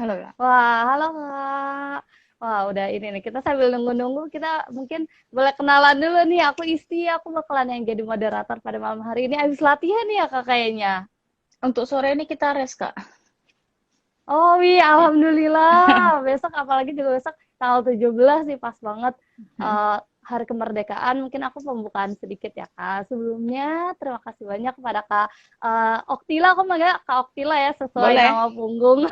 Halo, Kak. Wah, halo Kak. Wah, udah ini nih. Kita sambil nunggu-nunggu, kita mungkin boleh kenalan dulu nih. Aku Isti, aku bakalan yang jadi moderator pada malam hari ini. Habis latihan ya Kak kayaknya. Untuk sore ini kita res, Kak. Oh iya, Ya. alhamdulillah. Besok apalagi juga besok tanggal 17 nih pas banget Hmm. eh, hari kemerdekaan. Mungkin aku pembukaan sedikit ya Kak. Sebelumnya terima kasih banyak kepada Kak Oktila. Aku manggilnya Kak Oktila ya sesuai Boleh. nama punggung.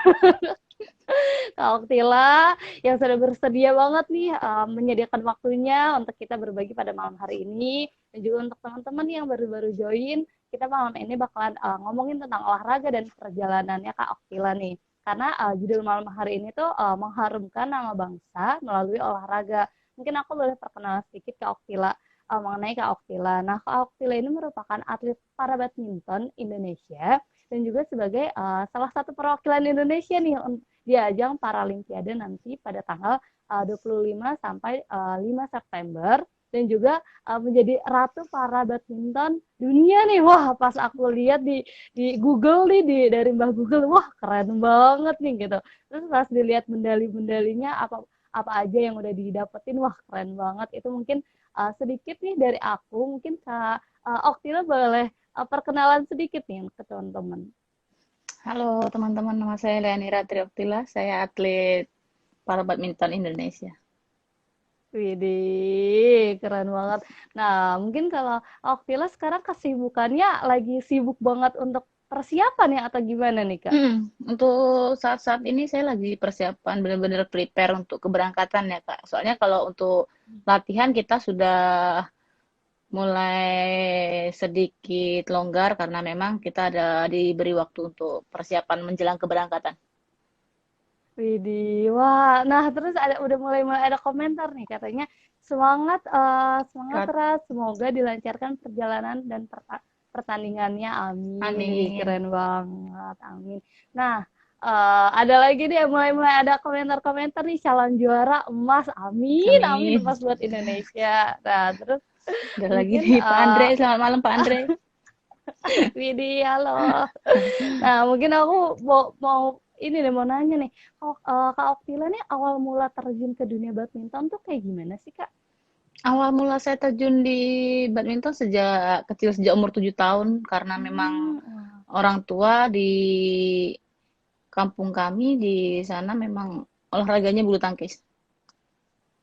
Kak Oktila yang sudah bersedia banget nih menyediakan waktunya untuk kita berbagi pada malam hari ini, dan juga untuk teman-teman yang baru-baru join, kita malam ini bakalan ngomongin tentang olahraga dan perjalanannya Kak Oktila nih. Karena judul malam hari ini tuh mengharumkan nama bangsa melalui olahraga. Mungkin aku boleh perkenalan sedikit Kak Oktila mengenai Kak Oktila. Nah, Kak Oktila ini merupakan atlet para badminton Indonesia dan juga sebagai salah satu perwakilan Indonesia nih di ajang Paralimpiade nanti pada tanggal 25 sampai 5 September, dan juga menjadi ratu para badminton dunia nih. Wah, pas aku lihat di Google nih, dari Mbah Google, wah keren banget nih gitu. Terus pas dilihat medali-medalinya apa apa aja yang udah didapetin, wah keren banget. Itu mungkin sedikit nih dari aku. Mungkin Kak Oktila boleh perkenalan sedikit nih ke teman-teman. Halo, teman-teman. Nama saya Leanira Trioktila. Saya atlet para badminton Indonesia. Widih, keren banget. Nah, mungkin kalau Oktila sekarang kesibukannya lagi sibuk banget untuk persiapan ya atau gimana nih, Kak? Untuk saat-saat ini saya lagi persiapan benar-benar prepare untuk keberangkatan ya, Kak. Soalnya kalau untuk latihan kita sudah mulai sedikit longgar karena memang kita ada diberi waktu untuk persiapan menjelang keberangkatan. Widih, wah. Nah, terus udah mulai ada komentar nih katanya semangat semangat Kat- terus, semoga dilancarkan perjalanan dan pertandingannya. Amin. Wih, Amin. keren banget. Amin. Nah, ada lagi nih mulai ada komentar-komentar nih calon juara emas. Amin. Amin Amin. emas buat Indonesia. Nah, terus Ada lagi mungkin nih Pak Andre. Selamat malam Pak Andre. Widih, halo. Nah, mungkin aku mau ini deh mau nanya nih, Kak Oktila nih awal mula terjun ke dunia badminton tuh kayak gimana sih Kak? Awal mula saya terjun di badminton sejak kecil, sejak umur 7 tahun, karena memang Wah. orang tua di kampung kami di sana memang olahraganya bulu tangkis.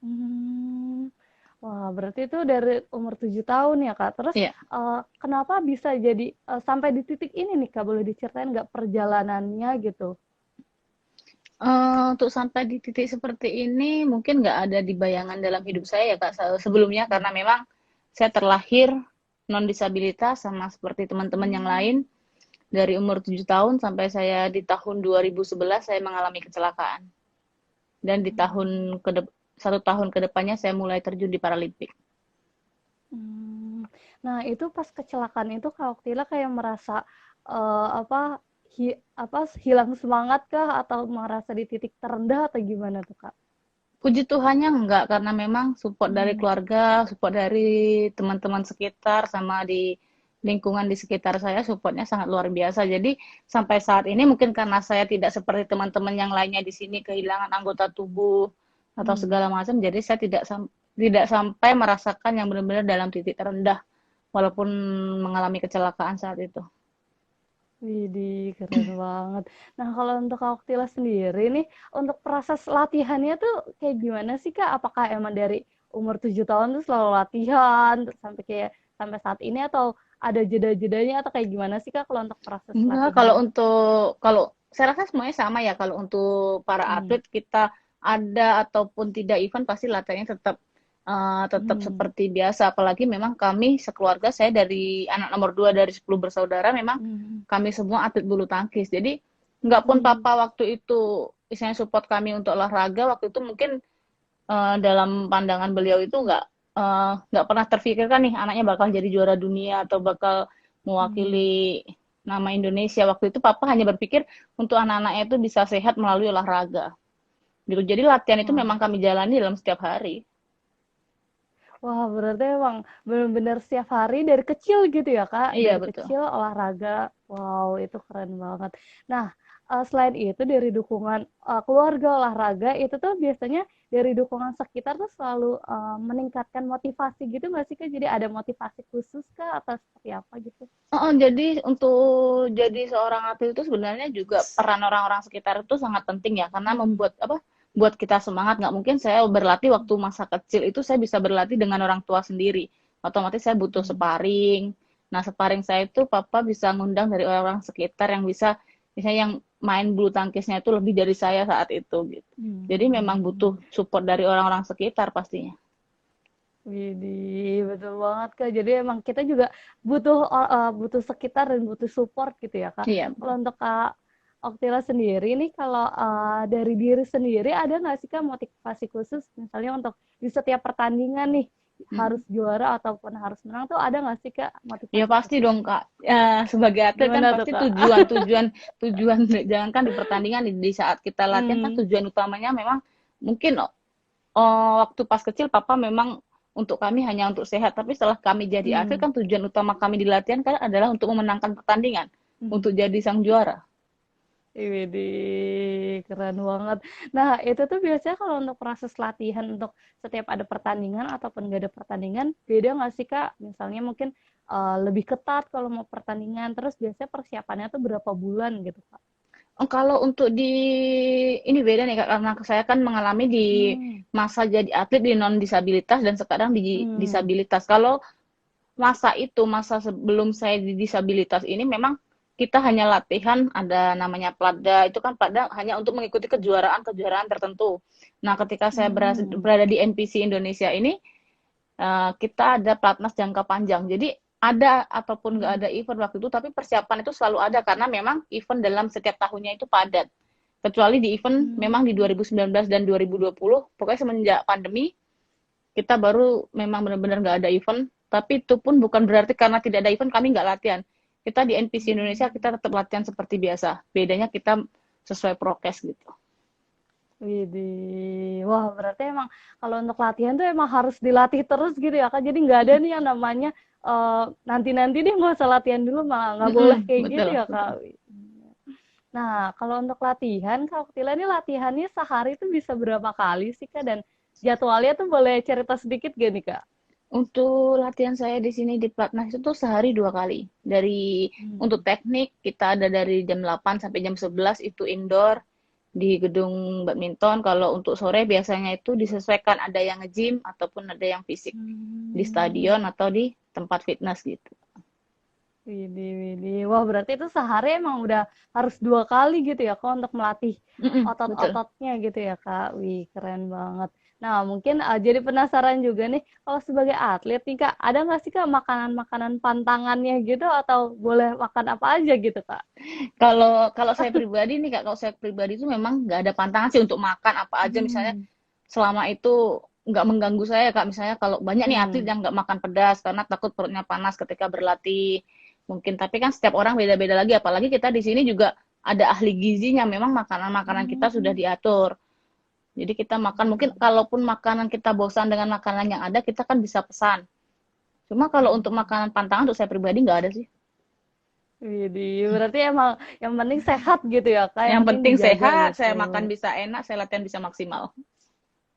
Hmm. Wah, berarti itu dari umur 7 tahun ya Kak. Terus Iya. kenapa bisa jadi sampai di titik ini nih Kak? Boleh diceritain nggak perjalanannya gitu? Untuk sampai di titik seperti ini mungkin nggak ada di bayangan dalam hidup saya ya Kak sebelumnya, karena memang saya terlahir non disabilitas sama seperti teman-teman yang Hmm. lain. Dari umur 7 tahun sampai saya di tahun 2011 saya mengalami kecelakaan. Dan di tahun satu tahun ke depannya saya mulai terjun di Paralimpik. Hmm. Nah, itu pas kecelakaan itu Kak Oktila kayak merasa apa hilang semangat kah atau merasa di titik terendah atau gimana tuh Kak? Puji Tuhannya enggak, karena memang support dari Hmm. keluarga, support dari teman-teman sekitar, sama di lingkungan di sekitar saya, supportnya sangat luar biasa. Jadi sampai saat ini mungkin karena saya tidak seperti teman-teman yang lainnya di sini kehilangan anggota tubuh atau Hmm. segala macam, jadi saya tidak sampai merasakan yang benar-benar dalam titik terendah, walaupun mengalami kecelakaan saat itu. Widih, keren banget. Nah, kalau untuk Kak Oktila sendiri nih, untuk proses latihannya tuh kayak gimana sih Kak? Apakah emang dari umur 7 tahun tuh selalu latihan terus sampai kayak sampai saat ini, atau ada jeda-jedanya atau kayak gimana sih Kak kalau untuk proses Enggak, latihannya? kalau saya rasa semuanya sama ya. Kalau untuk para Hmm. atlet kita ada ataupun tidak event pasti latihannya tetap Hmm. seperti biasa. Apalagi memang kami sekeluarga, saya dari anak nomor 2 dari 10 bersaudara, memang Hmm. kami semua atlet bulu tangkis. Jadi nggak pun Hmm. papa waktu itu misalnya support kami untuk olahraga, waktu itu mungkin dalam pandangan beliau itu nggak pernah terfikirkan nih anaknya bakal jadi juara dunia atau bakal Hmm. mewakili nama Indonesia. Waktu itu papa hanya berpikir untuk anak-anaknya itu bisa sehat melalui olahraga gitu. Jadi latihan itu Wah. memang kami jalani dalam setiap hari. Wah, berarti emang benar-benar setiap hari dari kecil gitu ya, Kak? Iya Dari betul. kecil olahraga. Wow, itu keren banget. Nah, selain itu dari dukungan keluarga olahraga itu tuh biasanya dari dukungan sekitar tuh selalu meningkatkan motivasi gitu nggak sih Kak? Jadi ada motivasi khusus Kak atau seperti apa gitu? Jadi untuk jadi seorang atlet itu sebenarnya juga peran orang-orang sekitar itu sangat penting ya, karena membuat apa? Buat kita semangat. Nggak mungkin saya berlatih waktu masa kecil itu saya bisa berlatih dengan orang tua sendiri. Otomatis saya butuh sparring. Nah, sparring saya itu papa bisa ngundang dari orang-orang sekitar yang bisa, misalnya yang main bulu tangkisnya itu lebih dari saya saat itu gitu. Jadi memang butuh support dari orang-orang sekitar pastinya. Widih, betul banget Kak. Jadi emang kita juga butuh sekitar dan butuh support gitu ya Kak. Iya. Kalau untuk Kak Oktila sendiri nih, kalau dari diri sendiri ada nggak sih Kak motivasi khusus misalnya untuk di setiap pertandingan nih harus juara ataupun harus menang tuh ada nggak sih Kak Ya motivasi pasti khusus? dong Kak. Ya, sebagai atlet kan Gimana tuh pasti Kak? tujuan jangankan di pertandingan, di saat kita latihan kan Hmm, tujuan utamanya memang mungkin waktu pas kecil papa memang untuk kami hanya untuk sehat, tapi setelah kami jadi atlet hmm, kan tujuan utama kami di latihan kan adalah untuk memenangkan pertandingan, hmm. untuk jadi sang juara. Widih, keren banget. Nah, itu tuh biasanya kalau untuk proses latihan untuk setiap ada pertandingan ataupun gak ada pertandingan, beda nggak sih, Kak? Misalnya mungkin lebih ketat kalau mau pertandingan, terus biasanya persiapannya tuh berapa bulan gitu, Kak? Kalau untuk di ini beda nih Kak, karena saya kan mengalami di Hmm, masa jadi atlet di non disabilitas dan sekarang di hmm, disabilitas. Kalau masa sebelum saya di disabilitas ini memang kita hanya latihan, ada namanya Platda, itu kan Platda hanya untuk mengikuti kejuaraan-kejuaraan tertentu. Nah, ketika saya hmm, berada di NPC Indonesia ini, kita ada Platnas jangka panjang. Jadi ada ataupun nggak hmm, ada event waktu itu, tapi persiapan itu selalu ada karena memang event dalam setiap tahunnya itu padat. Kecuali di event memang di hmm. 2019 dan 2020, pokoknya semenjak pandemi, kita baru memang benar-benar nggak ada event, tapi itu pun bukan berarti karena tidak ada event kami nggak latihan. Kita di NPC Indonesia kita tetap latihan seperti biasa. Bedanya kita sesuai prokes gitu. Widih, wah berarti emang kalau untuk latihan tuh emang harus dilatih terus gitu ya Kak. Jadi nggak ada nih yang namanya nanti-nanti deh nggak usah latihan dulu, malah nggak boleh kayak gitu Betul, ya betul. Kak. Nah, kalau untuk latihan, Kak Oktila ini latihannya sehari itu bisa berapa kali sih Kak? Dan jadwalnya tuh boleh cerita sedikit gak nih Kak? Untuk latihan saya di sini di Platnas itu sehari 2 kali. Untuk Hmm. teknik kita ada dari jam 8 sampai jam 11 itu indoor di gedung badminton. Kalau untuk sore biasanya itu disesuaikan ada yang nge-gym ataupun ada yang fisik di Hmm. stadion atau di tempat fitness gitu. Widih, widih. Wah, berarti itu sehari emang udah harus 2 kali gitu ya, Kak, untuk melatih Betul. otot-ototnya gitu ya, Kak. Wih, keren banget. Nah, mungkin jadi penasaran juga nih, kalau sebagai atlet nih, Kak, ada nggak sih, Kak, makanan-makanan pantangannya gitu, atau boleh makan apa aja gitu, Kak? Kalau kalau saya pribadi nih Kak, kalau saya pribadi itu memang nggak ada pantangan sih untuk makan apa aja, misalnya Hmm. selama itu nggak mengganggu saya Kak. Misalnya kalau banyak nih atlet Hmm. yang nggak makan pedas karena takut perutnya panas ketika berlatih mungkin, tapi kan setiap orang beda-beda lagi, apalagi kita di sini juga ada ahli gizinya, memang makanan-makanan kita sudah Hmm. diatur. Jadi kita makan, mungkin kalaupun makanan kita bosan dengan makanan yang ada, kita kan bisa pesan. Cuma kalau untuk makanan pantangan untuk saya pribadi nggak ada sih. Widih, berarti emang yang penting sehat gitu ya, Kak, yang Yang penting penting dijaga sehat, gitu. saya makan bisa enak, saya latihan bisa maksimal.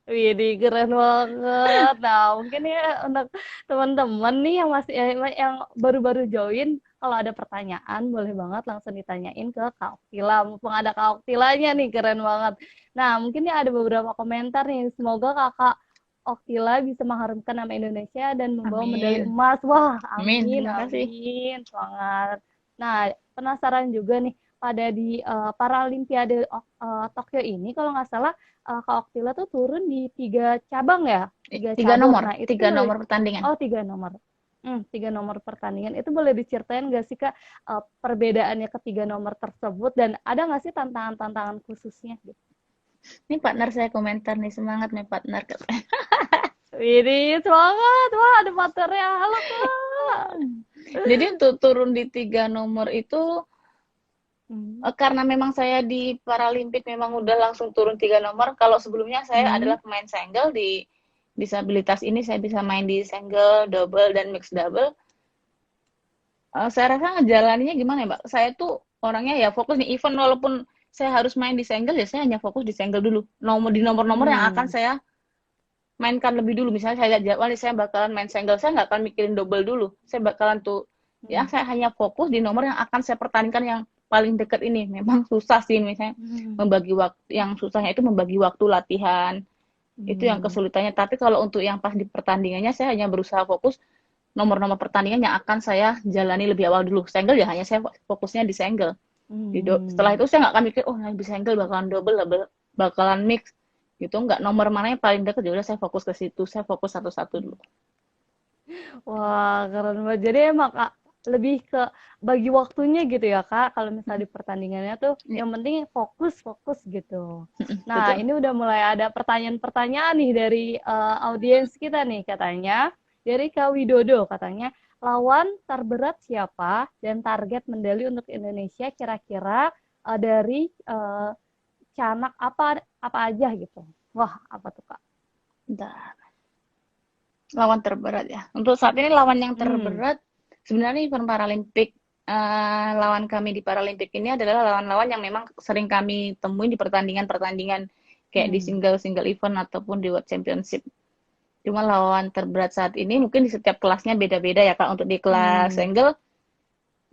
Widih, keren banget. Nah, mungkin ya untuk teman-teman nih yang masih yang baru-baru join, kalau ada pertanyaan boleh banget langsung ditanyain ke Kak Oktila. Mumpung ada Kak Oktilanya nih, keren banget. Nah, mungkin ya ada beberapa komentar nih. Semoga Kakak Oktila bisa mengharumkan nama Indonesia dan membawa medali Amin. emas. Wah, Amin. amin, Terima kasih. amin. Semangat. Nah, penasaran juga nih, pada di Paralimpiade Tokyo ini, kalau nggak salah Kak Oktila tuh turun di 3 cabang ya, 3 cabur. Nah, itu tuh Tiga boleh, nomor pertandingan. oh 3 nomor. 3 nomor pertandingan. Itu boleh diceritain nggak sih Kak perbedaannya ketiga nomor tersebut dan ada nggak sih tantangan-tantangan khususnya gitu? Ini partner saya komentar nih, semangat nih partner. Widih, semangat. Wah, ada materinya. Halo Kak. Jadi untuk turun di 3 nomor itu Hmm. karena memang saya di Paralimpik memang udah langsung turun 3 nomor. Kalau sebelumnya saya Hmm. adalah pemain single di disabilitas ini, saya bisa main di single, double, dan mixed double. Saya rasa ngejalaninnya gimana ya Mbak? Saya tuh orangnya ya fokus nih event, walaupun saya harus main di single, ya saya hanya fokus di single dulu. Di nomor-nomor yang akan saya mainkan lebih dulu. Misalnya saya lihat jadwal, saya bakalan main single, saya nggak akan mikirin double dulu. Saya bakalan ya saya hanya fokus di nomor yang akan saya pertandingkan yang paling dekat ini. Memang susah sih, misalnya membagi waktu. Yang susahnya itu membagi waktu latihan. Itu yang kesulitannya. Tapi kalau untuk yang pas di pertandingannya, saya hanya berusaha fokus nomor-nomor pertandingan yang akan saya jalani lebih awal dulu. Single ya hanya saya fokusnya di single. Setelah itu saya nggak akan mikir, oh nanti single bakalan double, bakalan mix. Gitu, nggak nomor mana yang paling dekat, ya udah saya fokus ke situ. Saya fokus satu-satu dulu. Wah, keren banget. Jadi emang Kak, lebih ke bagi waktunya gitu ya Kak. Kalau misalnya di pertandingannya tuh yang penting fokus gitu. Nah, Betul. ini udah mulai ada pertanyaan-pertanyaan nih dari audiens kita nih katanya. Dari Kak Widodo katanya, lawan terberat siapa dan target medali untuk Indonesia kira-kira dari canak apa aja gitu. Wah, apa tuh Kak? Bentar. Lawan terberat ya. Untuk saat ini lawan yang terberat sebenarnya event Paralimpik. Lawan kami di Paralimpik ini adalah lawan-lawan yang memang sering kami temuin di pertandingan-pertandingan kayak di single event ataupun di World Championship. Cuma lawan terberat saat ini mungkin di setiap kelasnya beda-beda ya Kak. Untuk di kelas single,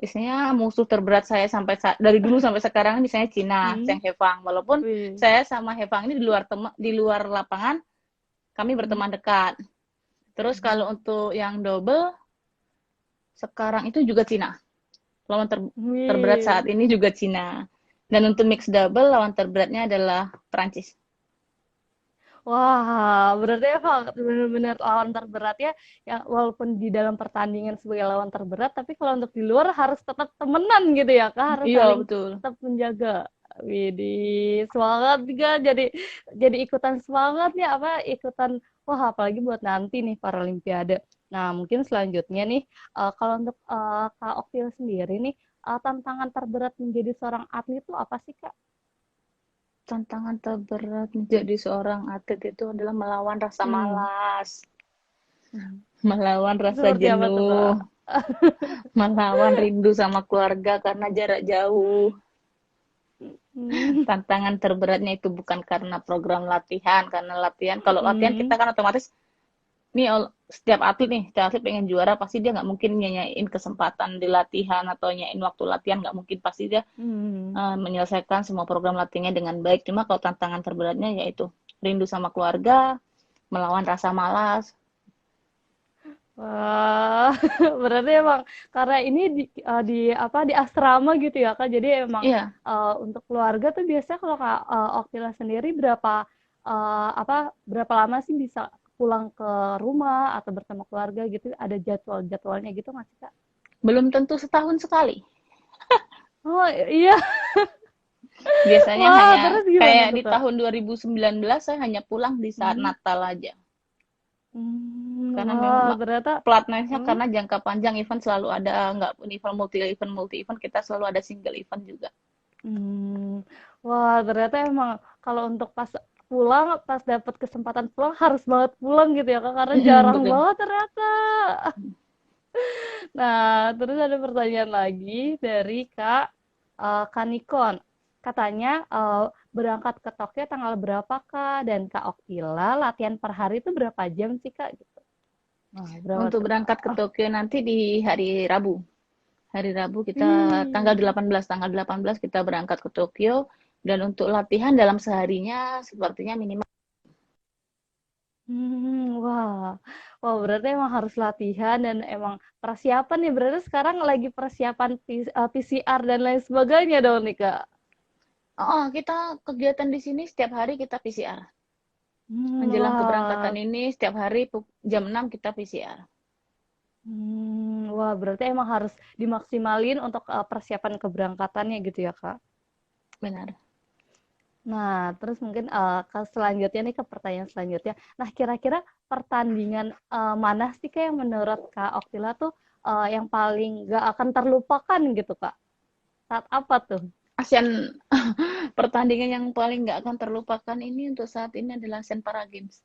isinya musuh terberat saya dari dulu sampai sekarang misalnya Cina, Cheng Hefang. Walaupun saya sama Hefang ini di luar lapangan kami berteman dekat. Terus kalau untuk yang double sekarang itu juga Cina. Lawan terberat saat ini juga Cina. Dan untuk mix double lawan terberatnya adalah Prancis. Wah, berarti emang benar-benar lawan terberat ya, yang walaupun di dalam pertandingan sebagai lawan terberat, tapi kalau untuk di luar harus tetap temenan gitu ya, Kak, harus Iya, saling betul. tetap menjaga. Widih, semangat juga jadi ikutan semangat ya, ikutan, wah apalagi buat nanti nih Paralimpiade. Nah, mungkin selanjutnya nih, kalau untuk Kak Oktil sendiri nih, tantangan terberat menjadi seorang atlet itu apa sih, Kak? Tantangan terberat menjadi seorang atlet itu adalah melawan rasa malas, melawan rasa Seperti apa tuh, Kak? jenuh, melawan rindu sama keluarga karena jarak jauh. Tantangan terberatnya itu bukan karena program latihan, karena latihan, kalau latihan kita kan otomatis nih setiap atlet pengen juara, pasti dia nggak mungkin nyanyain kesempatan di latihan atau nyanyain waktu latihan, nggak mungkin, pasti dia menyelesaikan semua program latihannya dengan baik. Cuma kalau tantangan terberatnya yaitu rindu sama keluarga, melawan rasa malas. Wah, berarti emang karena ini di asrama gitu ya Kak. Jadi emang Iya, untuk keluarga tuh biasanya kalau Kak Oktila sendiri berapa lama sih bisa pulang ke rumah atau bersama keluarga gitu? Ada jadwalnya gitu nggak sih Kak? belum tentu setahun sekali. Oh iya, Biasanya wah hanya terus gimana kayak tuh di Kak? tahun 2019 saya hanya pulang di saat Natal aja. Karena memang Wah ternyata, pelatnahnya hmm, karena jangka panjang, event selalu ada, nggak pun event multi event, kita selalu ada single event juga. hmm, wah ternyata emang kalau untuk pas dapat kesempatan pulang harus banget pulang gitu ya Kak, karena jarang Betul. banget ternyata. Nah, terus ada pertanyaan lagi dari Kanikon. Katanya berangkat ke Tokyo tanggal berapa Kak? Dan Kak Oktila latihan per hari itu berapa jam sih Kak? Gitu. Nah, berapa Untuk tuh berangkat ke Kak? Tokyo nanti di hari Rabu. Hari Rabu kita Hmm. tanggal 18 kita berangkat ke Tokyo, dan untuk latihan dalam seharinya sepertinya minimal. Wah. Wah, berarti emang harus latihan dan emang persiapan nih. Berarti sekarang lagi persiapan PCR dan lain sebagainya dong nih, Kak. Oh, kita kegiatan di sini setiap hari kita PCR. Menjelang keberangkatan Wah. ini setiap hari jam 6 kita PCR. Wah, berarti emang harus dimaksimalin untuk persiapan keberangkatannya gitu ya, Kak. Benar. Nah, terus mungkin ke selanjutnya nih ke pertanyaan selanjutnya. Nah, kira-kira pertandingan mana sih Kak yang menurut Kak Oktila tuh yang paling gak akan terlupakan gitu, Kak? Saat apa tuh? ASEAN pertandingan yang paling nggak akan terlupakan ini untuk saat ini adalah ASEAN Para Games.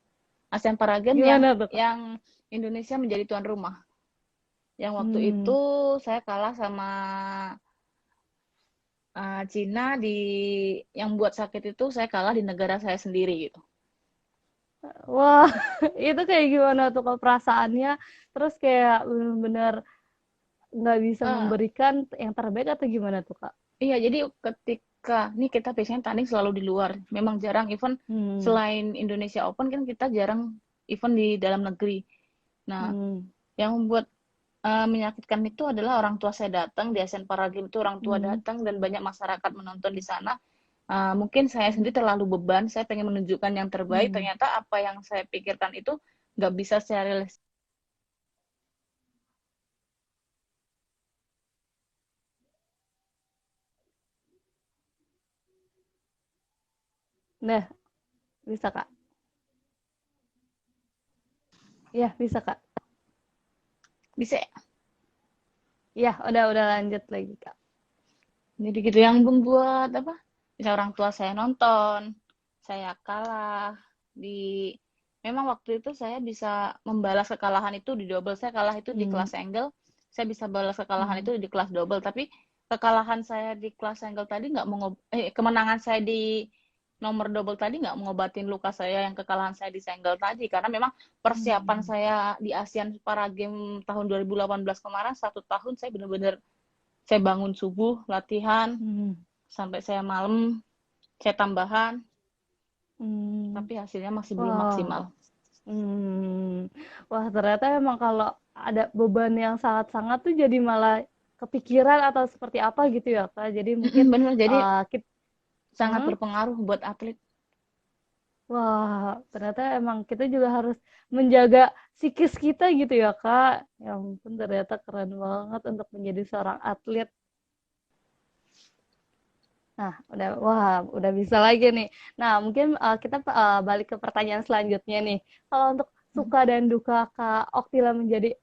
ASEAN Para Games Gimana tuh, Kak? yang Indonesia menjadi tuan rumah. Yang waktu Hmm. itu saya kalah sama Cina yang buat sakit itu saya kalah di negara saya sendiri gitu. Wah, itu kayak gimana tuh Kak perasaannya? Terus kayak bener-bener nggak bisa Eh, memberikan yang terbaik atau gimana tuh Kak? iya, jadi ketika nih kita biasanya tanding selalu di luar. Memang jarang event Hmm. selain Indonesia Open kan kita jarang event di dalam negeri. Nah, Hmm. yang membuat menyakitkan itu adalah orang tua saya datang di Asian Para Games itu orang tua Hmm. datang dan banyak masyarakat menonton di sana. Mungkin saya Hmm. sendiri terlalu beban, saya pengen menunjukkan yang terbaik, Hmm. ternyata apa yang saya pikirkan itu nggak bisa saya realisasikan. Nah, bisa Kak? Iya, bisa Kak. Bisa. Iya, udah lanjut lagi Kak. Jadi gitu yang membuat apa? Bisa orang tua saya nonton, saya kalah di memang waktu itu saya bisa membalas kekalahan itu di double. Saya kalah itu di Hmm. kelas single, saya bisa balas kekalahan Hmm. itu di kelas double, tapi kekalahan saya di kelas single tadi nggak kemenangan saya di nomor double tadi nggak mengobatin luka saya yang kekalahan saya di single tadi karena memang persiapan Hmm. saya di ASEAN Para Games tahun 2018 kemarin 1 tahun saya benar-benar saya bangun subuh latihan Hmm. sampai saya malam, saya tambahan, Hmm. tapi hasilnya masih belum Wah. maksimal. Hmm. Wah, ternyata emang kalau ada beban yang sangat-sangat tuh jadi malah kepikiran atau seperti apa gitu ya, Kak. Jadi mungkin Bener, jadi kita, sangat berpengaruh buat atlet. wah, ternyata emang kita juga harus menjaga psikis kita gitu ya, Kak. Ya ampun, ternyata keren banget untuk menjadi seorang atlet. Nah, udah bisa lagi nih. Nah, mungkin kita balik ke pertanyaan selanjutnya nih. Kalau untuk suka dan duka Kak Oktila menjadi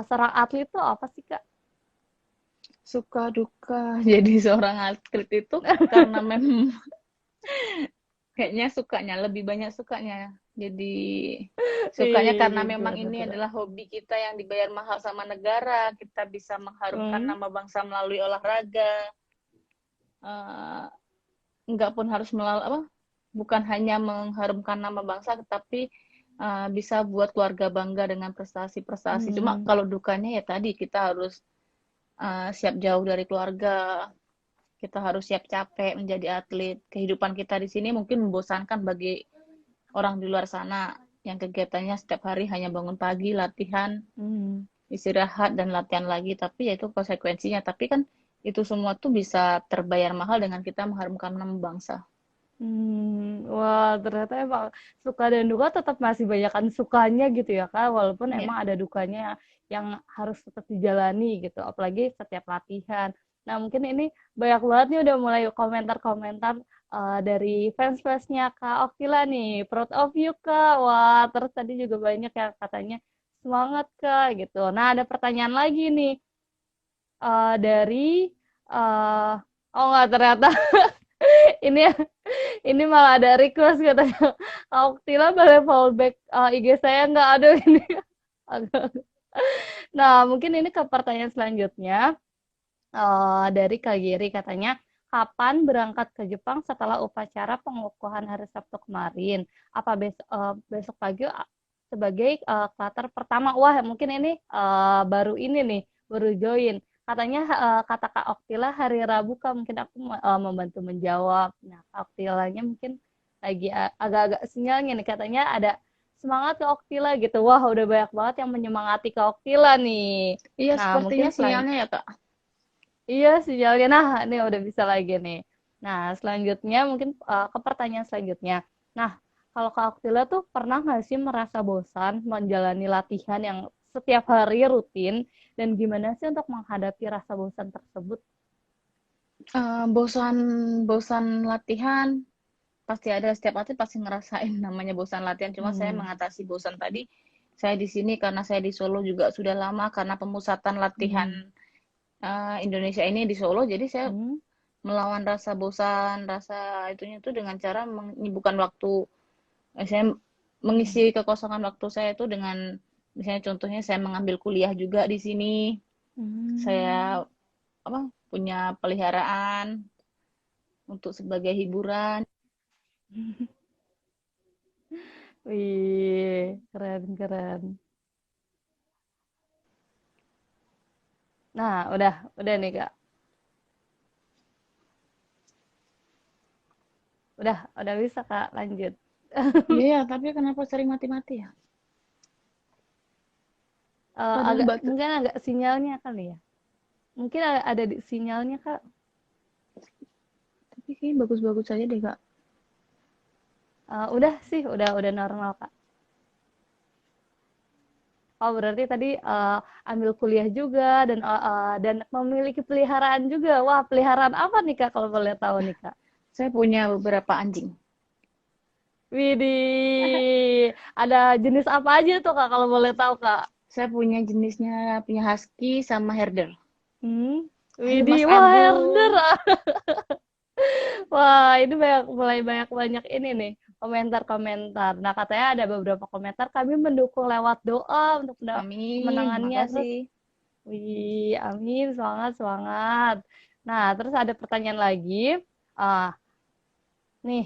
seorang atlet tuh apa sih, Kak? Suka duka jadi seorang atlet itu karena memang kayaknya sukanya, lebih banyak sukanya. Jadi sukanya karena Ih, memang gimana ini tuh, Kak? adalah hobi kita yang dibayar mahal sama negara. Kita bisa mengharumkan Hmm. nama bangsa melalui olahraga. Eh, Enggak pun harus melalui apa, bukan hanya mengharumkan nama bangsa, tetapi bisa buat keluarga bangga dengan prestasi-prestasi. Cuma Hmm. kalau dukanya ya tadi kita harus siap jauh dari keluarga, kita harus siap capek menjadi atlet. Kehidupan kita di sini mungkin membosankan bagi orang di luar sana yang kegiatannya setiap hari hanya bangun pagi, latihan, Hmm. istirahat dan latihan lagi. Tapi ya itu konsekuensinya. Tapi kan itu semua tuh bisa terbayar mahal dengan kita mengharumkan nama bangsa. Wah, ternyata emang suka dan duka tetap masih banyakkan sukanya gitu ya, Kak. Walaupun Ya. emang ada dukanya yang harus tetap dijalani gitu, apalagi setiap latihan. Nah, mungkin ini banyak banget nih udah mulai komentar-komentar dari fans-fansnya Kak Oktila nih. Proud of you, Kak. Wah, terus tadi juga banyak yang katanya semangat, Kak, gitu. Nah, ada pertanyaan lagi nih dari eh oh enggak ternyata ini ini malah ada request katanya Kak Oktila boleh follow back IG saya nggak ada ini. Nah, mungkin ini ke pertanyaan selanjutnya dari Kak Giri katanya kapan berangkat ke Jepang setelah upacara pengukuhan hari Sabtu kemarin? Apa besok pagi sebagai klater pertama? Wah, mungkin ini baru ini nih, baru join. Katanya kata Kak Oktila hari Rabu Kak, mungkin aku membantu menjawab. Nah, Kak Oktilanya mungkin lagi agak-agak sinyalnya nih katanya ada semangat Kak Oktila gitu. Wah, udah banyak banget yang menyemangati Kak Oktila nih. Iya, Nah, sepertinya mungkin sinyalnya ya, Kak. iya, sinyalnya. Nah, ini udah bisa lagi nih. Nah, selanjutnya mungkin ke pertanyaan selanjutnya. Nah, kalau Kak Oktila tuh pernah nggak sih merasa bosan menjalani latihan yang setiap hari rutin? Dan gimana sih untuk menghadapi rasa bosan tersebut? Bosan bosan latihan pasti ada, setiap atlet pasti ngerasain namanya bosan latihan. Cuma saya Hmm. mengatasi bosan tadi, saya di sini karena saya di Solo juga sudah lama karena pemusatan latihan Hmm. Indonesia ini di Solo. Jadi saya Hmm. melawan rasa bosan, rasa itunya tuh dengan cara menyibukkan waktu. Saya mengisi kekosongan waktu saya itu dengan misalnya contohnya saya mengambil kuliah juga di sini. Hmm. Saya apa punya peliharaan, untuk sebagai hiburan. Wih, keren keren. Nah, udah nih Kak. Udah bisa Kak, lanjut. Iya, ya, tapi kenapa sering mati-mati ya? Padahal Agak batu. mungkin agak sinyalnya kali ya. Mungkin ada di sinyalnya Kak. Tapi kayaknya bagus-bagus saja deh, Kak. Udah sih, udah normal Kak. Oh, berarti tadi ambil kuliah juga dan memiliki peliharaan juga. Wah, peliharaan apa nih Kak kalau boleh tahu nih Kak? Saya punya beberapa anjing. Widih, ada jenis apa aja tuh Kak kalau boleh tahu Kak? Saya punya jenisnya, punya husky sama herder. Hmm, Ayo Mas widih, wah herder. Agung. Wah, ini mulai banyak ini nih komentar-komentar. Nah, katanya ada beberapa komentar kami mendukung lewat doa untuk Amin, kemenangannya. Terus, makasih. wih, amin, semangat, semangat. Nah, terus ada pertanyaan lagi. Ah, nih,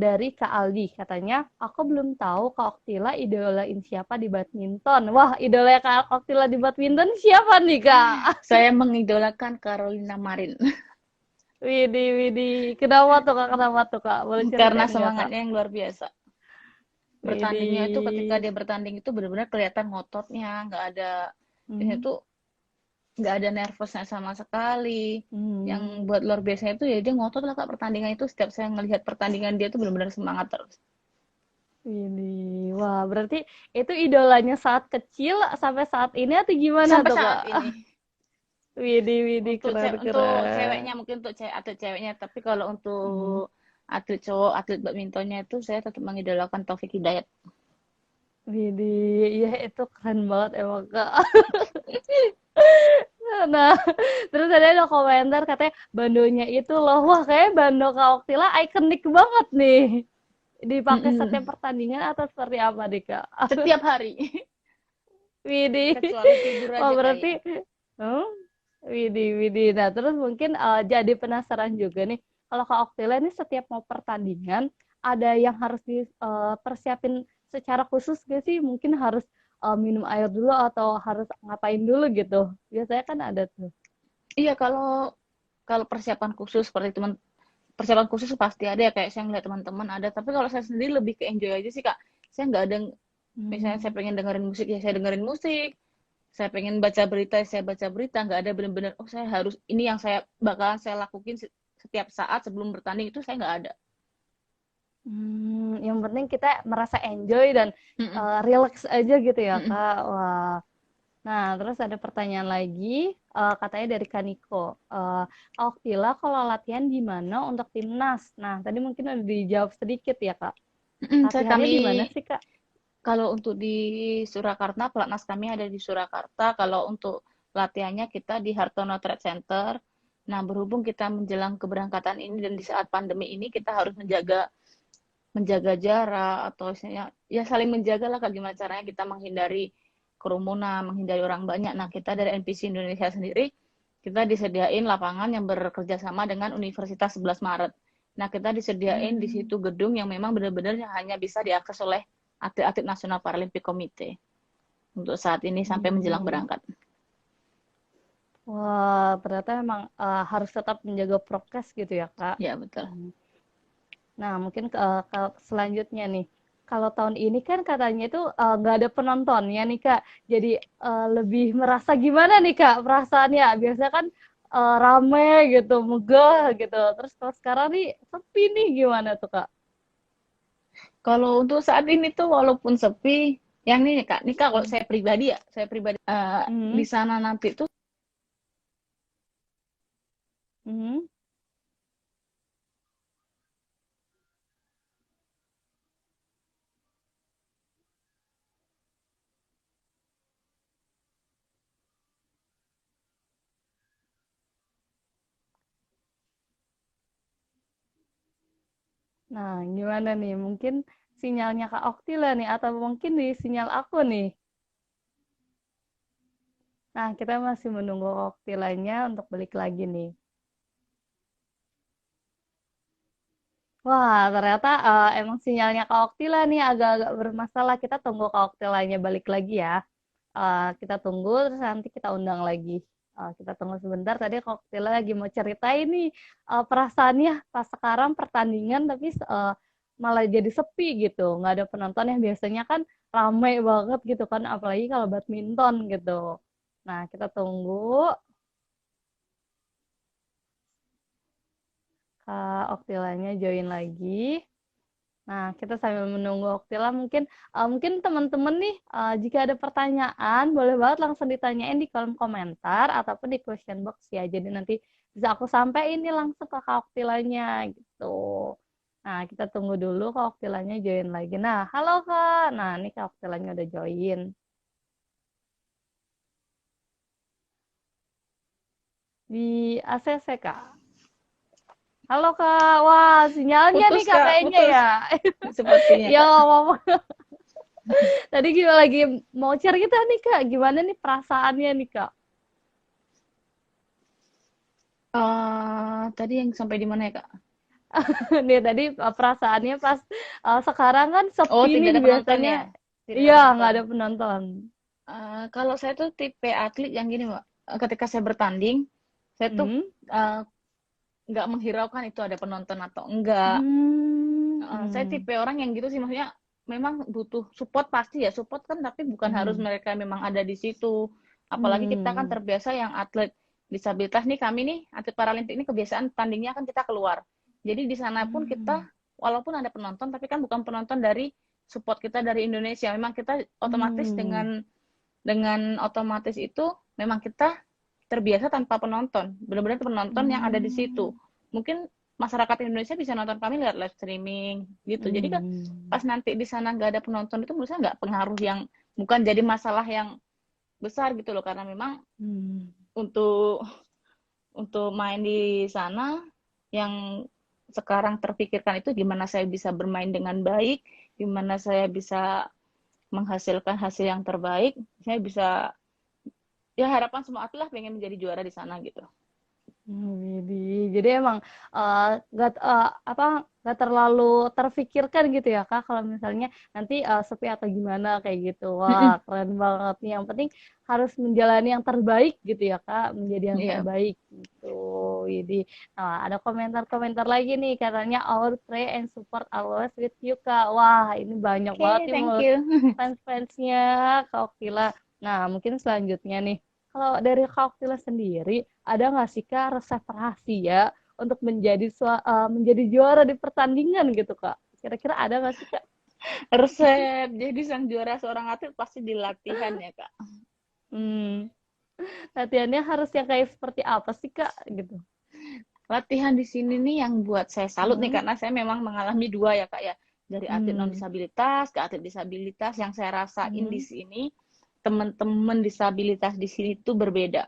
dari Kak Aldi katanya, aku belum tahu Kak Oktila idolain siapa di badminton. Wah, idola Kak Oktila di badminton siapa nih, Kak? Saya mengidolakan Carolina Marin. Widih, widih. Kenapa tuh, Kak? Boleh Karena ceritain nggak, Kak? semangatnya yang luar biasa. Bertandingnya itu ketika Widih. dia bertanding itu benar-benar kelihatan ngototnya, nggak ada Hmm. itu nggak ada nervousnya sama sekali. Yang Hmm. buat luar biasanya itu ya dia ngotot lah Kak pertandingan itu. Setiap saya ngelihat pertandingan dia tuh benar-benar semangat terus. Widih. Wah, berarti itu idolanya saat kecil sampai saat ini atau gimana Sampai tuh, saat Kak? ini. Widih, widih, keren, Untuk keren. ceweknya mungkin untuk atlet ceweknya, tapi kalau Hmm. untuk atlet cowok, atlet badmintonnya itu saya tetap mengidolakan Taufik Hidayat. Widih, iya itu keren banget emang, Kak. Nah, terus ada komentar katanya bandonya itu loh, wah kayak bando Kak Oktila ikonik banget nih. Dipakai setiap pertandingan atau seperti apa nih, Kak? Setiap hari, Widih. kecuali tidur Wah, aja berarti kayaknya. hmm? Widih, widih. Nah, terus mungkin jadi penasaran juga nih, kalau Kak Oktila ini setiap mau pertandingan, ada yang harus dipersiapin secara khusus gak sih? Mungkin harus minum air dulu atau harus ngapain dulu gitu. Biasanya kan ada tuh. Iya, kalau kalau persiapan khusus seperti teman persiapan khusus pasti ada ya kayak saya ngeliat teman-teman ada, tapi kalau saya sendiri lebih ke enjoy aja sih Kak. Saya nggak ada misalnya saya Hmm. pengen dengerin musik ya saya dengerin musik, saya pengen baca berita ya saya baca berita, nggak ada bener-bener oh saya harus ini yang saya bakalan saya lakuin setiap saat sebelum bertanding itu saya nggak ada. Yang penting kita merasa enjoy dan Mm-mm. relax aja gitu ya, Mm-mm. Kak. Wah. Nah, terus ada pertanyaan lagi, katanya dari Kaniko. Kak Oktila kalau latihan di mana untuk timnas? Nah, tadi mungkin udah dijawab sedikit ya, Kak. Mm-mm. Latihannya di mana sih, Kak? Kalau untuk di Surakarta, pelatnas kami ada di Surakarta. Kalau untuk latihannya kita di Hartono Trade Center. Nah, berhubung kita menjelang keberangkatan ini dan di saat pandemi ini kita harus menjaga menjaga jarak atau misalnya ya saling menjaga lah gimana caranya kita menghindari kerumunan, menghindari orang banyak. Nah, kita dari NPC Indonesia sendiri kita disediain lapangan yang bekerja sama dengan Universitas 11 Maret. Nah, kita disediain di Hmm. situ gedung yang memang benar-benar hanya bisa diakses oleh atlet-atlet Nasional Paralimpik Komite untuk saat ini sampai menjelang Hmm. berangkat. Wah, ternyata memang harus tetap menjaga prokes gitu ya, Kak. Ya, betul. Hmm. Nah, mungkin ke selanjutnya nih. Kalau tahun ini kan katanya itu nggak ada penontonnya nih Kak. Jadi lebih merasa gimana nih Kak perasaannya? Biasanya kan rame gitu, megah gitu. Terus kalau sekarang nih sepi nih gimana tuh Kak? Kalau untuk saat ini tuh walaupun sepi, yang ini Kak, kalau Hmm. saya pribadi ya, saya pribadi Hmm. di sana nanti tuh. Hmm. Nah, gimana nih? Mungkin sinyalnya Kak Oktila nih atau mungkin di sinyal aku nih. Nah, kita masih menunggu Kak Oktilanya untuk balik lagi nih. Wah, ternyata emang sinyalnya Kak Oktila nih agak-agak bermasalah. Kita tunggu Kak Oktilanya balik lagi ya. Kita tunggu, terus nanti kita undang lagi. Kita tunggu sebentar. Tadi Kak Oktila lagi mau ceritain nih perasaannya pas sekarang pertandingan, tapi malah jadi sepi gitu. Nggak ada penonton yang biasanya kan ramai banget gitu kan, apalagi kalau badminton gitu. Nah, kita tunggu Kak Oktilanya join lagi. Nah, kita sambil menunggu Oktila mungkin teman-teman nih jika ada pertanyaan boleh banget langsung ditanyain di kolom komentar ataupun di question box ya. Jadi nanti bisa aku sampaikan ini langsung ke Kak Oktilanya gitu. Nah, kita tunggu dulu Kak Oktilanya join lagi. Nah, halo Kak. Nah, ini Kak Oktilanya udah join di ACC Kak. Halo Kak. Wah, sinyalnya nih Putus Kak Kak, kayaknya putus ya. sepertinya Ya, Kak. nggak apa-apa. Tadi gimana lagi mau cerita nih Kak, gimana nih perasaannya nih Kak? Tadi yang sampai di mana ya Kak? Nih tadi perasaannya pas sekarang kan Oh, sepi tidak nih ada penonton biasanya. ya? Tidak ada Iya, nggak penonton. ada penonton. Kalau saya tuh tipe atlet yang gini, Mbak. Ketika saya bertanding, saya tuh Hmm. eh, nggak menghiraukan itu ada penonton atau enggak. Hmm. Saya Hmm. tipe orang yang gitu sih, maksudnya memang butuh support pasti ya, support kan, tapi bukan harus Hmm. mereka memang ada di situ. Apalagi kita kan Hmm. terbiasa yang atlet disabilitas nih, kami nih atlet paralimpik ini kebiasaan tandingnya kan kita keluar. Jadi di sana pun kita Hmm. walaupun ada penonton, tapi kan bukan penonton dari support kita dari Indonesia. Memang kita otomatis Hmm. dengan otomatis itu memang kita terbiasa tanpa penonton, benar-benar penonton yang ada di situ. Hmm. Mungkin masyarakat Indonesia bisa nonton kami lewat live streaming gitu. Jadi kan Hmm. pas nanti di sana nggak ada penonton itu menurut saya nggak pengaruh yang bukan jadi masalah yang besar gitu loh, karena memang Hmm. untuk main di sana yang sekarang terpikirkan itu gimana saya bisa bermain dengan baik, gimana saya bisa menghasilkan hasil yang terbaik, saya bisa, ya harapan semua atlet lah pengen menjadi juara di sana gitu. Widih. Jadi emang apa nggak terlalu terfikirkan gitu ya Kak kalau misalnya nanti sepi atau gimana kayak gitu. Wah, keren banget nih. Yang penting harus menjalani yang terbaik gitu ya Kak, menjadi yang Iya. terbaik gitu. Widih. Nah, ada komentar-komentar lagi nih katanya our pray and support always with you Kak. Wah, ini banyak banget Oke, nih thank menurut you. fans-fansnya Kak Oktila. Nah, mungkin selanjutnya nih, kalau dari Kak Oktila sendiri, ada nggak sih Kak resep rahasia untuk menjadi juara di pertandingan gitu Kak? Kira-kira ada nggak sih Kak? Resep jadi sang juara seorang atlet pasti di latihan ya Kak. Hmm, latihannya harus yang kayak seperti apa sih Kak? Gitu. Latihan di sini nih yang buat saya salut nih, Hmm, karena saya memang mengalami dua ya Kak ya. Dari atlet non hmm, disabilitas ke atlet disabilitas, yang saya rasain di hmm. sini teman-teman disabilitas di sini tuh berbeda.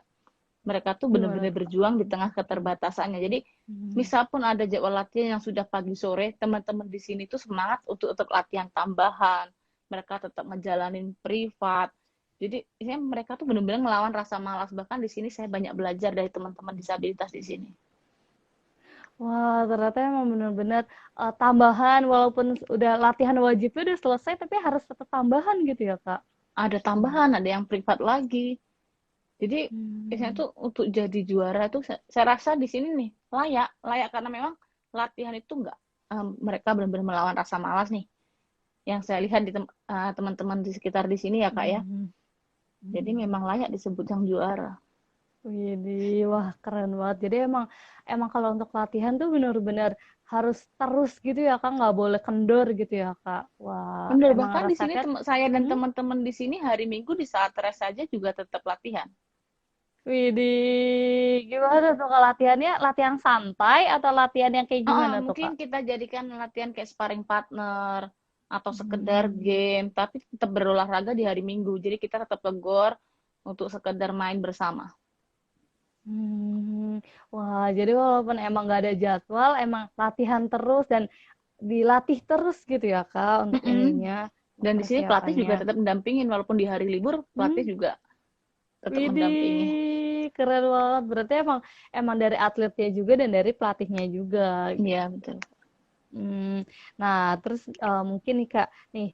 Mereka tuh Gimana benar-benar tuh Kak? berjuang di tengah Hmm, keterbatasannya. Jadi hmm. misal pun ada jadwal latihan yang sudah pagi sore, teman-teman di sini tuh semangat untuk tetap latihan tambahan. Mereka tetap ngejalanin privat. Jadi ini mereka tuh benar-benar ngelawan rasa malas. Bahkan di sini saya banyak belajar dari teman-teman disabilitas di sini. Wah, ternyata emang benar-benar tambahan walaupun udah latihan wajibnya udah selesai tapi harus tetap tambahan gitu ya Kak? Ada Hmm. tambahan, ada yang privat lagi. Jadi biasanya Hmm. tuh untuk jadi juara tuh saya rasa di sini nih layak, layak karena memang latihan itu enggak, mereka benar-benar melawan rasa malas nih. Yang saya lihat di teman-teman di sekitar di sini ya Kak ya. Hmm. Jadi Hmm. memang layak disebut yang juara. Widih, wah keren banget. Jadi emang emang kalau untuk latihan tuh benar-benar harus terus gitu ya Kak, nggak boleh kendor gitu ya Kak. Wah, Bener, emang bahkan di sini resepnya, saya dan hmm? teman-teman di sini hari Minggu di saat rest saja juga tetap latihan. Widih, gimana tuh Kak latihannya? Latihan santai atau latihan yang kayak gimana tuh Mungkin Kak? kita jadikan latihan kayak sparring partner atau sekedar Hmm. game, tapi tetap berolahraga di hari Minggu. Jadi kita tetap ke GOR untuk sekedar main bersama. Hmm. Wah, jadi walaupun emang nggak ada jadwal, emang latihan terus dan dilatih terus gitu ya Kak untuk Mm-mm. ininya, untuk Dan di sini pelatih persiapannya. juga tetap mendampingin, walaupun di hari libur pelatih Hmm. juga tetap mendampingi. Widih, keren banget. Berarti emang emang dari atletnya juga dan dari pelatihnya juga Iya gitu. betul. Nah, terus mungkin nih Kak, nih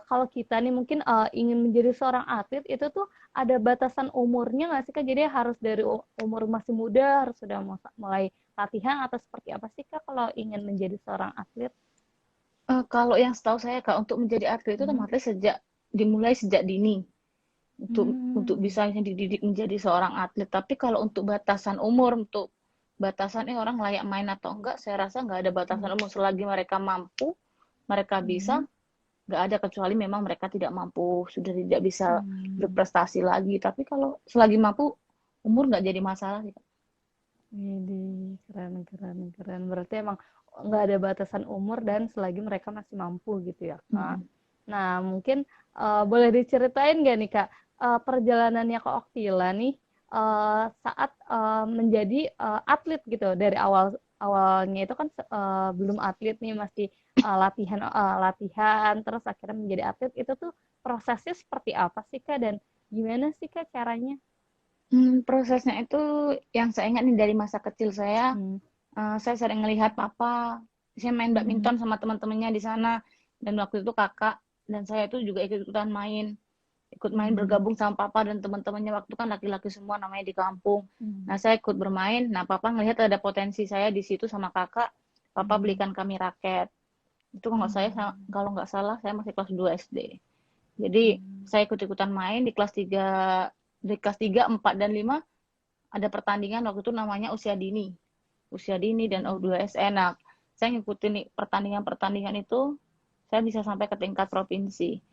kalau kita nih mungkin ingin menjadi seorang atlet itu tuh ada batasan umurnya nggak sih Kak? Jadi harus dari umur masih muda harus sudah mulai latihan atau seperti apa sih Kak kalau ingin menjadi seorang atlet? Kalau yang setahu saya Kak, untuk menjadi atlet itu Hmm. otomatis dimulai sejak dini untuk Hmm. bisa dididik menjadi seorang atlet. Tapi kalau untuk batasan umur, untuk batasan orang layak main atau enggak, saya rasa nggak ada batasan umur selagi mereka mampu, mereka bisa, Hmm. nggak ada kecuali memang mereka tidak mampu, sudah tidak bisa Hmm. berprestasi lagi. Tapi kalau selagi mampu, umur nggak jadi masalah sih. Widih, keren, keren, keren. Berarti emang nggak ada batasan umur dan selagi mereka masih mampu gitu ya, Kak. Mm-mm. Nah, mungkin boleh diceritain nggak nih, Kak, perjalanannya Kak Oktila nih saat menjadi atlet gitu dari awalnya itu kan belum atlet nih masih latihan terus akhirnya menjadi atlet itu tuh prosesnya seperti apa sih Kak dan gimana sih Kak caranya? Prosesnya itu yang saya ingat nih dari masa kecil Hmm. saya sering melihat papa, saya main Hmm. badminton sama teman-temannya di sana, dan waktu itu kakak dan saya itu juga ikut main Hmm. bergabung sama papa dan teman-temannya, waktu kan laki-laki semua namanya di kampung. Hmm. Nah, saya ikut bermain, nah papa ngelihat ada potensi saya di situ sama kakak, papa Hmm. belikan kami raket. Itu Hmm. kalau nggak salah saya masih kelas 2 SD. Jadi Hmm. saya ikut-ikutan main di kelas 3, 4 dan 5 ada pertandingan waktu itu namanya usia dini dan Hmm. U2SN. Nah, saya ngikutin nih pertandingan-pertandingan itu, saya bisa sampai ke tingkat provinsi.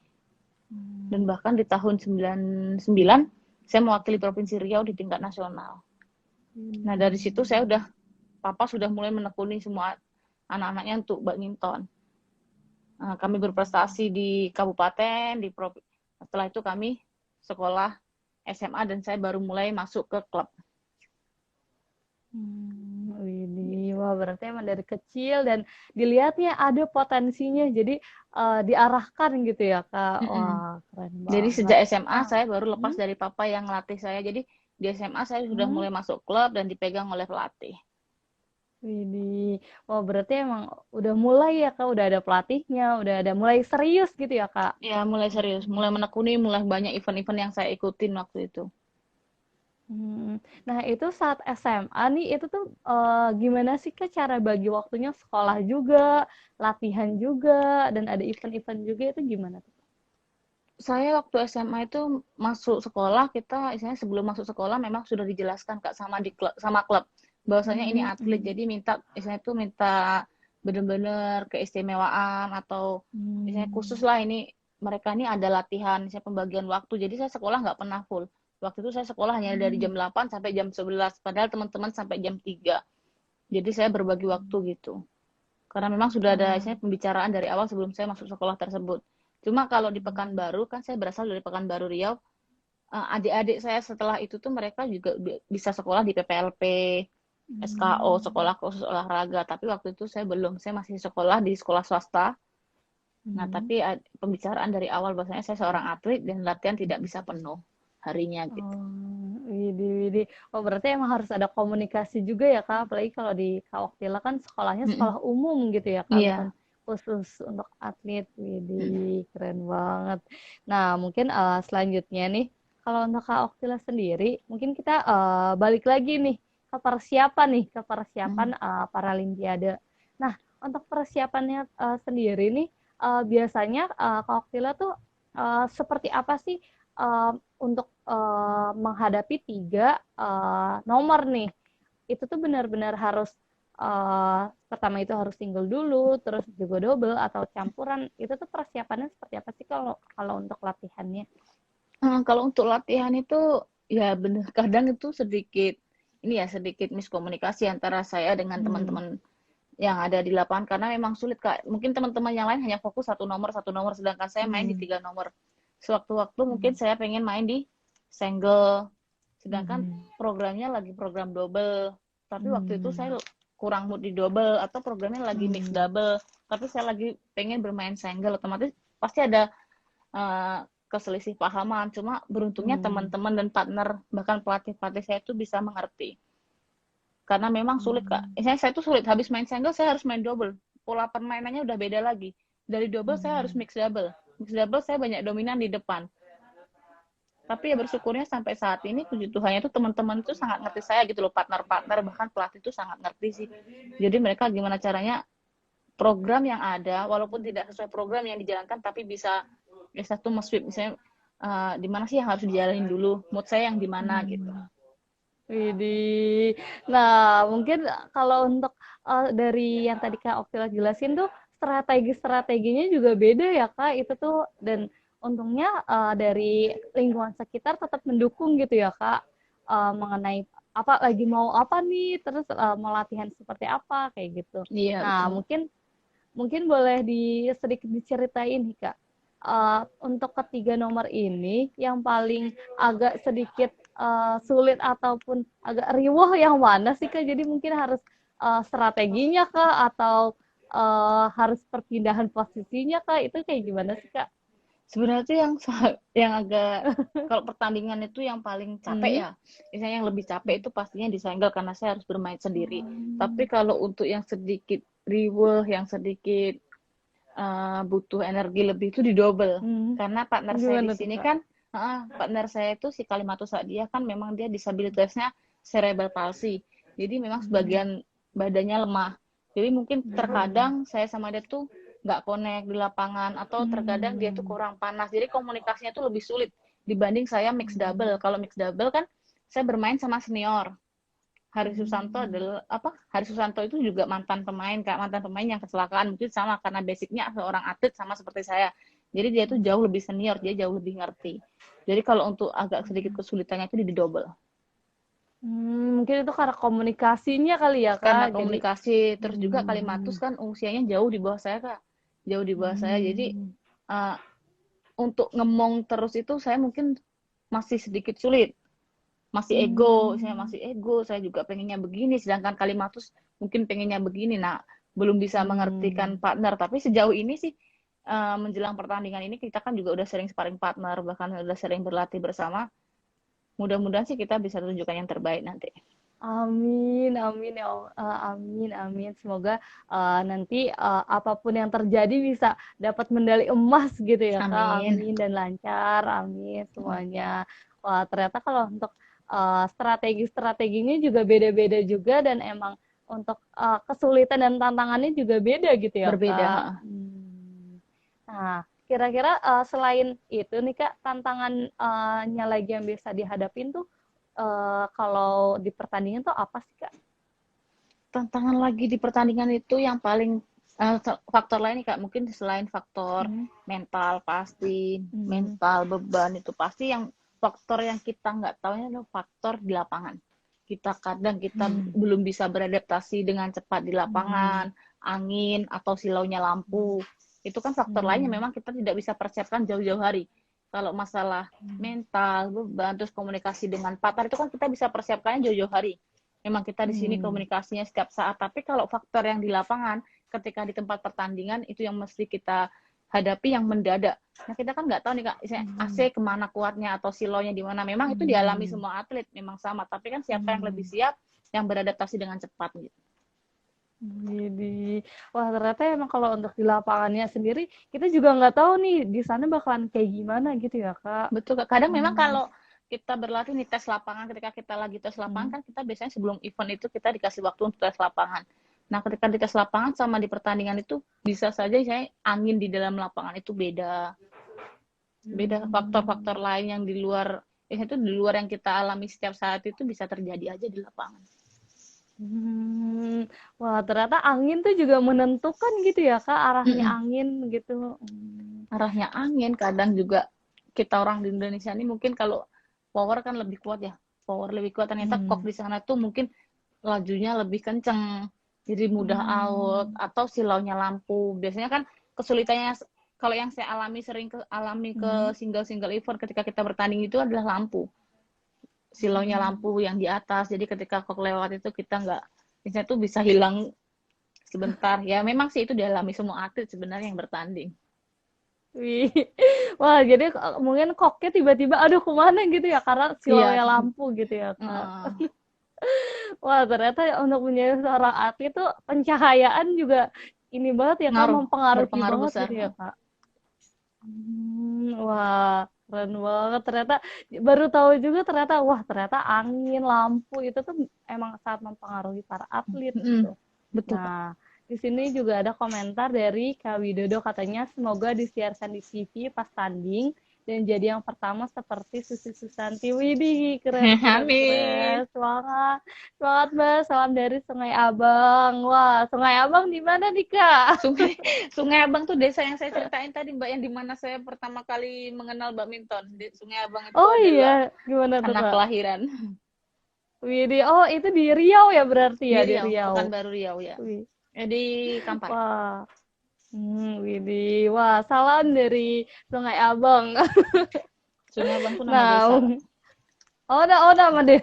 Dan Hmm. bahkan di tahun 99, saya mewakili Provinsi Riau di tingkat nasional. Nah, dari situ papa sudah mulai menekuni semua anak-anaknya untuk badminton. Nah, kami berprestasi di kabupaten, setelah itu kami sekolah SMA dan saya baru mulai masuk ke klub. Widih, wah berarti emang dari kecil dan dilihatnya ada potensinya, jadi diarahkan gitu ya Kak. Mm-mm. Wah keren Jadi banget. sejak SMA Nah, saya baru lepas hmm, dari papa yang ngelatih saya. Jadi di SMA saya sudah hmm, mulai masuk klub dan dipegang oleh pelatih. widih, wah berarti emang udah mulai ya Kak, udah ada pelatihnya, udah ada mulai serius gitu ya Kak. Ya, mulai serius, mulai Hmm. menekuni, mulai banyak event-event yang saya ikutin waktu itu. Hmm. Nah, itu saat SMA nih, itu tuh gimana sih Kak cara bagi waktunya sekolah juga, latihan juga, dan ada event-event juga itu gimana tuh? Saya waktu SMA itu masuk sekolah, kita istilahnya sebelum masuk sekolah memang sudah dijelaskan Kak sama klub bahwasanya ini atlet. Hmm. Jadi minta benar-benar keistimewaan atau misalnya khusus Hmm. lah, ini mereka ini ada latihan, misalnya pembagian waktu. Jadi saya sekolah nggak pernah full. Waktu itu saya sekolah hanya dari Hmm. jam 8 sampai jam 11, padahal teman-teman sampai jam 3. Jadi saya berbagi waktu gitu. Karena memang sudah ada Wah. misalnya pembicaraan dari awal sebelum saya masuk sekolah tersebut. Cuma kalau di Hmm. Pekanbaru, kan saya berasal dari Pekanbaru Riau, adik-adik saya setelah itu tuh mereka juga bisa sekolah di PPLP, SKO, Hmm. sekolah khusus olahraga. Tapi waktu itu saya belum, saya masih sekolah di sekolah swasta. Nah, Hmm. tapi pembicaraan dari awal bahwasanya saya seorang atlet dan latihan tidak bisa penuh harinya gitu. Oh, widih, widih. Oh, berarti emang harus ada komunikasi juga ya, Kak. Apalagi kalau di Kak Oktila kan sekolahnya Mm-mm. sekolah umum gitu ya, Kak. Bukan Iya. khusus untuk atlet. Mm-mm. Widih, keren banget. Nah, mungkin selanjutnya nih, kalau untuk Kak Oktila sendiri, mungkin kita balik lagi nih ke persiapan Mm. Paralimpiade. Nah, untuk persiapannya sendiri nih, biasanya Kak Oktila tuh seperti apa sih untuk menghadapi 3 nomor nih. Itu tuh benar-benar harus pertama itu harus single dulu, terus juga double atau campuran. Itu tuh persiapannya seperti apa sih kalau kalau untuk latihannya? Kalau untuk latihan itu ya benar, kadang itu sedikit miskomunikasi antara saya dengan Hmm. teman-teman yang ada di lapangan, karena memang sulit Kak. Mungkin teman-teman yang lain hanya fokus satu nomor, sedangkan saya main di Hmm. 3 nomor. Sewaktu-waktu mungkin Hmm. saya pengen main di single, sedangkan Hmm. programnya lagi program double. Tapi waktu itu Hmm. saya kurang mood di double, atau programnya lagi mix Hmm. double. Tapi saya lagi pengen bermain single, otomatis pasti ada keselisih pahaman. Cuma beruntungnya Hmm. teman-teman dan partner, bahkan pelatih-pelatih saya itu bisa mengerti. Karena memang sulit Kak. Hmm. Misalnya saya tuh sulit, habis main single saya harus main double. pola permainannya udah beda lagi. Dari double saya harus mix double. Mix double saya banyak dominan di depan. Tapi ya bersyukurnya sampai saat ini puji Tuhannya tuh teman-teman itu sangat ngerti saya gitu loh, partner-partner bahkan pelatih itu sangat ngerti sih. Jadi mereka gimana caranya program yang ada walaupun tidak sesuai program yang dijalankan tapi bisa ya satu meswip misalnya di mana sih yang harus dijalanin dulu, mood saya yang di mana gitu. Widih. Nah, mungkin kalau untuk dari yang tadi Kak Oktila jelasin tuh strategi-strateginya juga beda ya Kak itu tuh, dan untungnya dari lingkungan sekitar tetap mendukung gitu ya Kak, mengenai apa lagi mau apa nih, terus mau latihan seperti apa kayak gitu. Iya Nah, betul. mungkin boleh sedikit diceritain nih Kak. Untuk ketiga nomor ini yang paling agak sedikit sulit ataupun agak riwah yang mana sih Kak? Jadi mungkin harus strateginya Kak, atau harus perpindahan posisinya Kak? Itu kayak gimana sih Kak? Sebenarnya tuh yang agak kalau pertandingan itu yang paling capek ya. Misalnya yang lebih capek itu pastinya di single karena saya harus bermain sendiri. Tapi kalau untuk yang sedikit riweh, yang sedikit butuh energi lebih itu di double. Karena partner saya di Gimana tuh sini Kak? kan, partner saya itu si Kalimatus Sadia kan memang dia disabilitasnya cerebral palsy. Jadi memang sebagian badannya lemah. Jadi mungkin terkadang saya sama dia tuh nggak connect di lapangan atau terkadang dia tuh kurang panas. Jadi komunikasinya tuh lebih sulit dibanding saya mix double. Kalau mix double kan saya bermain sama senior. Haris Susanto adalah Haris Susanto itu juga mantan pemain yang kecelakaan, mungkin sama karena basicnya seorang atlet sama seperti saya. Jadi dia tuh jauh lebih senior, dia jauh lebih ngerti. Jadi kalau untuk agak sedikit kesulitannya itu di double. Mungkin itu karena komunikasinya kali ya Karena Kak. Jadi komunikasi, terus juga Kalimatus kan usianya jauh di bawah saya Kak, jauh di bawah saya. Jadi uh, untuk ngemong terus itu saya mungkin masih sedikit sulit. Masih ego, saya juga pengennya begini, sedangkan Kalimatus mungkin pengennya begini. Nah, belum bisa mengertikan partner. Tapi sejauh ini sih menjelang pertandingan ini kita kan juga udah sering sparring partner, bahkan udah sering berlatih bersama. Mudah-mudahan sih kita bisa tunjukkan yang terbaik nanti. Amin, amin ya amin, amin. Semoga nanti apapun yang terjadi bisa dapat medali emas gitu ya Kak. Amin. Amin, dan lancar, amin semuanya. Wah, ternyata kalau untuk strategi-strateginya juga beda-beda juga, dan emang untuk kesulitan dan tantangannya juga beda gitu ya Berbeda. Kak. Nah, kira-kira selain itu nih Kak, tantangannya lagi yang bisa dihadapin tuh kalau di pertandingan tuh apa sih Kak? Tantangan lagi di pertandingan itu yang paling faktor lain nih Kak, mungkin selain faktor mental pasti, mental beban itu pasti, yang faktor yang kita nggak tahu adalah faktor di lapangan. Kadang kita belum bisa beradaptasi dengan cepat di lapangan, angin atau silaunya lampu. Itu kan faktor lain yang memang kita tidak bisa persiapkan jauh-jauh hari. Kalau masalah mental, beban, terus komunikasi dengan partner itu kan kita bisa persiapkannya jauh-jauh hari. Memang kita di sini komunikasinya setiap saat. Tapi kalau faktor yang di lapangan, ketika di tempat pertandingan itu yang mesti kita hadapi yang mendadak. Nah kita kan nggak tahu nih Kak, AC kemana kuatnya atau silonya di mana. Memang itu dialami semua atlet, memang sama. Tapi kan siapa yang lebih siap, yang beradaptasi dengan cepat gitu. Jadi, wah ternyata emang kalau untuk di lapangannya sendiri kita juga nggak tahu nih di sana bakalan kayak gimana gitu ya Kak. Betul Kak. Kadang memang kalau kita berlatih nih tes lapangan, ketika kita lagi tes lapangan kan kita biasanya sebelum event itu kita dikasih waktu untuk tes lapangan. Nah ketika di tes lapangan sama di pertandingan itu bisa saja saya angin di dalam lapangan itu beda. Beda faktor-faktor lain yang di luar itu di luar yang kita alami setiap saat itu bisa terjadi aja di lapangan. Wah ternyata angin tuh juga menentukan gitu ya Kak, arahnya angin gitu. Arahnya angin, kadang juga kita orang di Indonesia ini mungkin kalau power kan lebih kuat ya. Power lebih kuat, ternyata kok di sana tuh mungkin lajunya lebih kenceng, jadi mudah out atau silaunya lampu. Biasanya kan kesulitannya kalau yang saya sering alami ke single event ketika kita bertanding itu adalah lampu. Silaunya lampu yang di atas, jadi ketika kok lewat itu kita nggak, misalnya tuh bisa hilang sebentar. Ya memang sih itu dialami semua atlet sebenarnya yang bertanding. Wih. Wah jadi mungkin koknya tiba-tiba aduh kemana gitu ya karena silaunya lampu gitu ya Kak. Wah ternyata untuk menjadi seorang atlet tuh pencahayaan juga ini banget ya Kak, Ngaruh, mempengaruhi berpengaruh banget besar. gitu ya Kak. Wah, keren banget. Ternyata baru tahu juga ternyata, wah ternyata angin, lampu itu tuh emang sangat mempengaruhi para atlet Mm-mm. gitu. Betul, Kak. Nah, di sini juga ada komentar dari Kak Widodo katanya semoga disiarkan di TV pas tanding dan jadi yang pertama seperti Susi Susanti. Widih, keren keren Amin. keren. Semangat. Semangat, Mbak. Salam dari Sungai Abang. Wah, Sungai Abang di mana nih, Kak? Sungai Sungai Abang tuh desa yang saya ceritain tadi, Mbak, yang dimana saya pertama kali mengenal badminton. Di Sungai Abang itu Oh adalah iya, gimana tuh, tanah Kak? kelahiran. Widih, oh itu di Riau ya berarti Di ya, di Riau, Riau. Pekanbaru Riau ya. Wih, Di Kampar. wah, widih, wah salam dari Sungai Abang. Sungai Abang tuh nama Nah, desa, Kak. oh nama deh.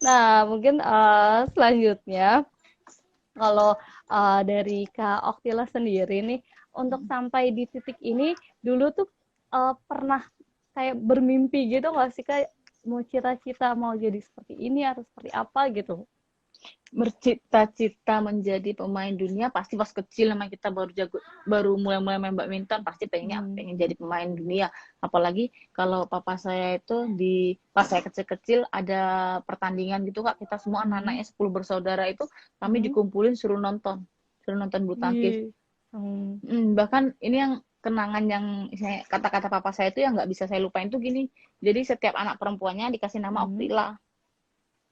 Nah, mungkin selanjutnya kalau dari Kak Oktila sendiri nih, untuk sampai di titik ini dulu tuh pernah kayak bermimpi gitu nggak sih Kak? Mau cita-cita mau jadi seperti ini atau seperti apa gitu? Bercita-cita menjadi pemain dunia pasti pas kecil, namanya kita baru mulai main badminton, pasti pengen jadi pemain dunia. Apalagi kalau papa saya itu pas saya kecil-kecil ada pertandingan gitu, Kak, kita semua anak-anaknya 10 bersaudara itu kami Hmm. dikumpulin suruh nonton bulu tangkis. Wih. Hmm. Bahkan ini yang kenangan yang kata-kata papa saya itu yang nggak bisa saya lupain tuh gini. Jadi setiap anak perempuannya dikasih nama Hmm. Oktila.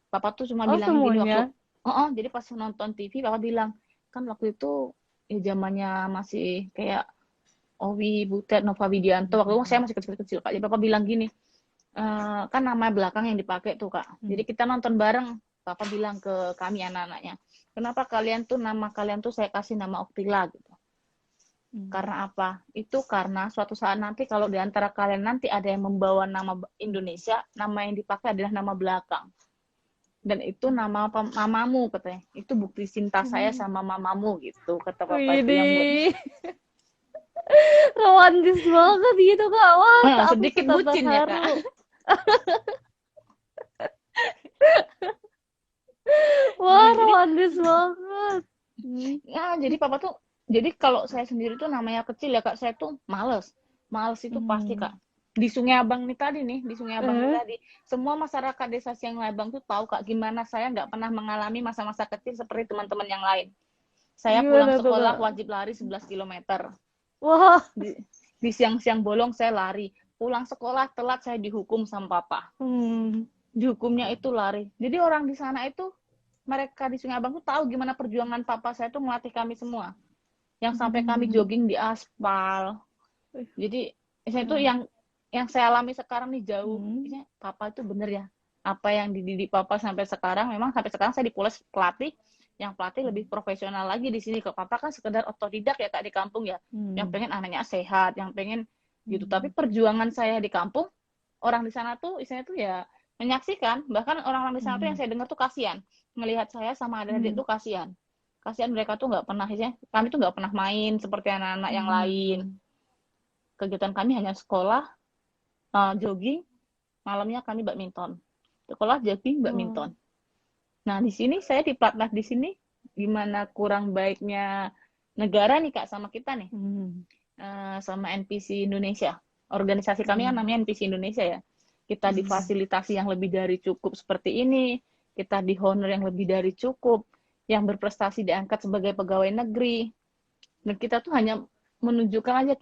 Papa tuh cuma Oh bilang gini waktu, semuanya. jadi pas nonton TV papa bilang, kan waktu itu ya zamannya masih kayak Owi Butet, Nova Widianto, waktu itu saya masih kecil-kecil, Kak. Jadi papa bilang gini, kan nama belakang yang dipakai tuh, Kak. Jadi kita nonton bareng, papa bilang ke kami anak-anaknya, kenapa nama kalian tuh saya kasih nama Oktila gitu. Karena apa? Itu karena suatu saat nanti kalau di antara kalian nanti ada yang membawa nama Indonesia, nama yang dipakai adalah nama belakang. Dan itu nama mamamu katanya. Itu bukti cinta saya sama mamamu gitu, kata papa itu yang buat Widih. Romantis banget gitu Kak. Wah, aku sedikit suka bucin ya, Kak. terharu. Wah, Jadi romantis banget. jadi papa tuh, jadi kalau saya sendiri tuh namanya kecil ya, Kak, saya tuh males itu pasti, Kak. Di Sungai Abang nih tadi nih, semua masyarakat desa Sungai Abang tuh tahu, Kak, gimana saya nggak pernah mengalami masa-masa kecil seperti teman-teman yang lain. Saya pulang Gimana tuh sekolah Kak? wajib lari 11 kilometer. Wah. Di siang-siang bolong saya lari. Pulang sekolah telat saya dihukum sama papa. Dihukumnya itu lari. Jadi orang di sana itu, mereka di Sungai Abang tuh tahu gimana perjuangan papa saya tuh melatih kami semua. Yang sampai kami jogging di aspal. Jadi saya itu yang saya alami sekarang nih jauh. Papa itu bener ya. Apa yang dididik papa sampai sekarang, memang sampai sekarang saya dipoles pelatih, yang pelatih lebih profesional lagi di sini. Kok papa kan sekedar otodidak ya, Kak, di kampung ya. Yang pengen anaknya sehat, yang pengen gitu. Tapi perjuangan saya di kampung, orang di sana tuh istilahnya tuh ya menyaksikan. Bahkan orang-orang di sana tuh yang saya dengar tuh kasihan. Melihat saya sama adik-adik tuh kasihan. Kasihan mereka tuh nggak pernah, kami tuh nggak pernah main seperti anak-anak yang lain. Kegiatan kami hanya sekolah, jogging, malamnya kami badminton. Sekolah, jogging, badminton. Nah, di sini saya di platnas di sini, gimana kurang baiknya negara nih, Kak, sama kita nih. Sama NPC Indonesia. Organisasi kami kan namanya NPC Indonesia ya. Kita difasilitasi yang lebih dari cukup seperti ini, kita dihonor yang lebih dari cukup, yang berprestasi diangkat sebagai pegawai negeri. Dan kita tuh hanya menunjukkan aja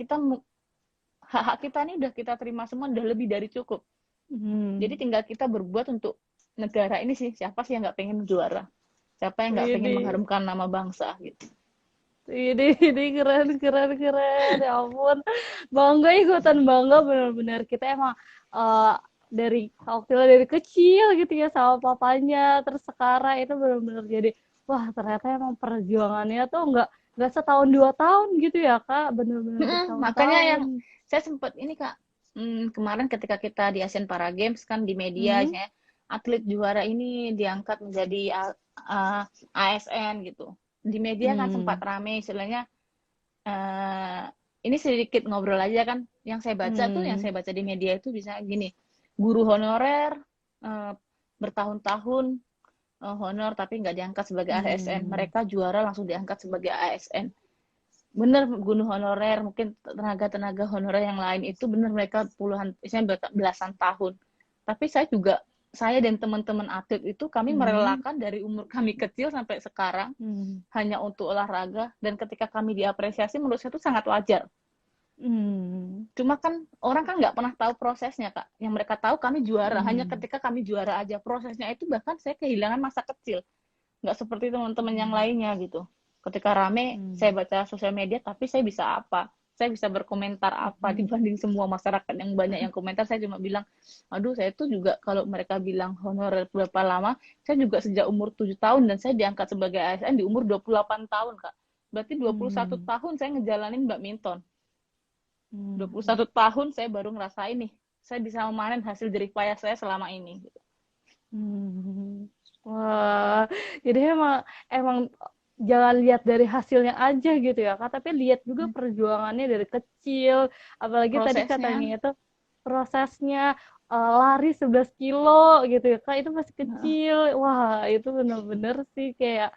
hak-hak kita nih udah kita terima semua, udah lebih dari cukup. Jadi tinggal kita berbuat untuk negara ini sih. Siapa sih yang nggak pengen juara? Siapa yang nggak pengen mengharumkan nama bangsa gitu? Ini keren. Ya ampun. Bangga, ikutan bangga benar-benar. Kita emang dari Oktila dari kecil gitu ya sama papanya. Terus sekarang itu benar-benar jadi, wah ternyata emang perjuangannya tuh nggak setahun 2 tahun gitu ya Kak. Benar-benar bertahun-tahun. Makanya yang saya sempat ini, Kak, kemarin ketika kita di Asian Para Games kan di media, atlet juara ini diangkat menjadi ASN gitu. Di media kan sempat rame, istilahnya ini sedikit ngobrol aja kan. Yang saya baca di media itu bisa gini, guru honorer bertahun-tahun honor tapi nggak diangkat sebagai ASN. Hmm. Mereka juara langsung diangkat sebagai ASN. Bener, guru honorer, mungkin tenaga-tenaga honorer yang lain itu bener mereka puluhan, misalnya belasan tahun. Tapi saya dan teman-teman atlet itu kami Hmm. merelakan dari umur kami kecil sampai sekarang Hmm. hanya untuk olahraga, dan ketika kami diapresiasi menurut saya itu sangat wajar. Hmm. Cuma kan orang kan nggak pernah tahu prosesnya, Kak. Yang mereka tahu kami juara, hanya Hmm. ketika kami juara aja. Prosesnya itu bahkan saya kehilangan masa kecil. Nggak seperti teman-teman yang Hmm. lainnya gitu. Ketika rame, saya Hmm. baca sosial media, tapi saya bisa apa? Saya bisa berkomentar apa Hmm. dibanding semua masyarakat yang banyak yang komentar. Saya cuma bilang, aduh saya tuh juga kalau mereka bilang honorer berapa lama, saya juga sejak umur 7 tahun dan saya diangkat sebagai ASN di umur 28 tahun, Kak. Berarti 21 Hmm. tahun saya ngejalanin badminton. 21 Hmm. tahun saya baru ngerasain nih, saya bisa memanen hasil jerih payah saya selama ini. Hmm. Wah, jadi emang emang jangan lihat dari hasilnya aja gitu ya Kak, tapi lihat juga perjuangannya dari kecil, apalagi tadi Prosesnya, katanya itu prosesnya lari 11 kilo gitu ya Kak, itu masih nah, kecil. Wah, itu bener-bener sih kayak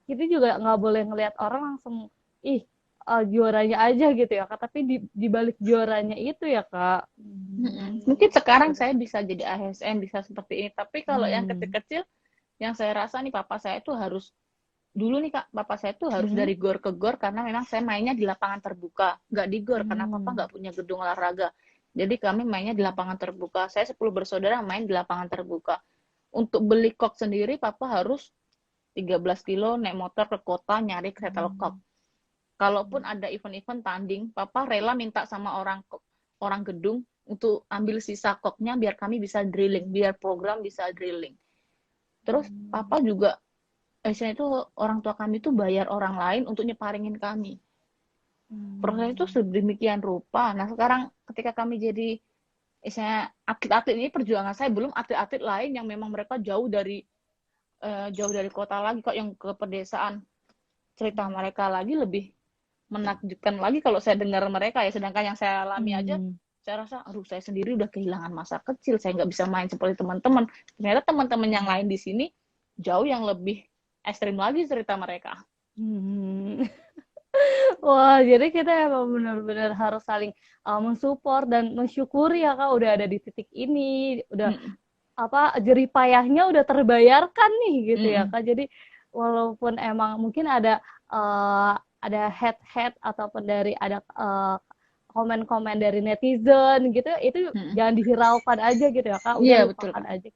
kita juga nggak boleh ngelihat orang langsung ih juaranya aja gitu ya Kak, tapi di balik juaranya itu ya Kak. mungkin sekarang Bener. saya bisa jadi ASN, bisa seperti ini. Tapi kalau yang Hmm. kecil-kecil, yang saya rasa nih papa saya itu harus dulu nih Kak, papa saya tuh harus Hmm. dari gor ke gor karena memang saya mainnya di lapangan terbuka, nggak di gor karena papa Hmm. nggak punya gedung olahraga. Jadi kami mainnya di lapangan terbuka. Saya 10 bersaudara main di lapangan terbuka. Untuk beli kok sendiri, papa harus 13 kilo naik motor ke kota nyari kereta lekok. Hmm. Kalaupun ada event-event tanding, papa rela minta sama orang orang gedung untuk ambil sisa koknya biar kami bisa drilling, biar program bisa drilling. Terus papa juga itu orang tua kami tuh bayar orang lain untuk nyeparingin kami. Proses itu Hmm. sedemikian rupa. Nah sekarang ketika kami jadi misalnya atlet-atlet ini perjuangan saya, belum atlet-atlet lain yang memang mereka jauh dari kota lagi kok, yang ke pedesaan, cerita mereka lagi lebih menakjubkan lagi kalau saya dengar mereka ya, sedangkan yang saya alami aja Hmm. saya rasa aduh saya sendiri udah kehilangan masa kecil, saya nggak bisa main seperti teman-teman. Ternyata teman-teman yang lain di sini jauh yang lebih ekstrim lagi cerita mereka. Hmm. Wah, jadi kita emang benar-benar harus saling mensupport dan mensyukuri ya Kak udah ada di titik ini, udah Mm-mm. apa jerih payahnya udah terbayarkan nih gitu ya Mm-mm. Kak. Jadi walaupun emang mungkin uh, ada head ataupun dari ada komen-komen dari netizen gitu, itu Mm-mm. jangan dihiraukan aja gitu ya Kak. Udah Iya betul lupakan Kak. aja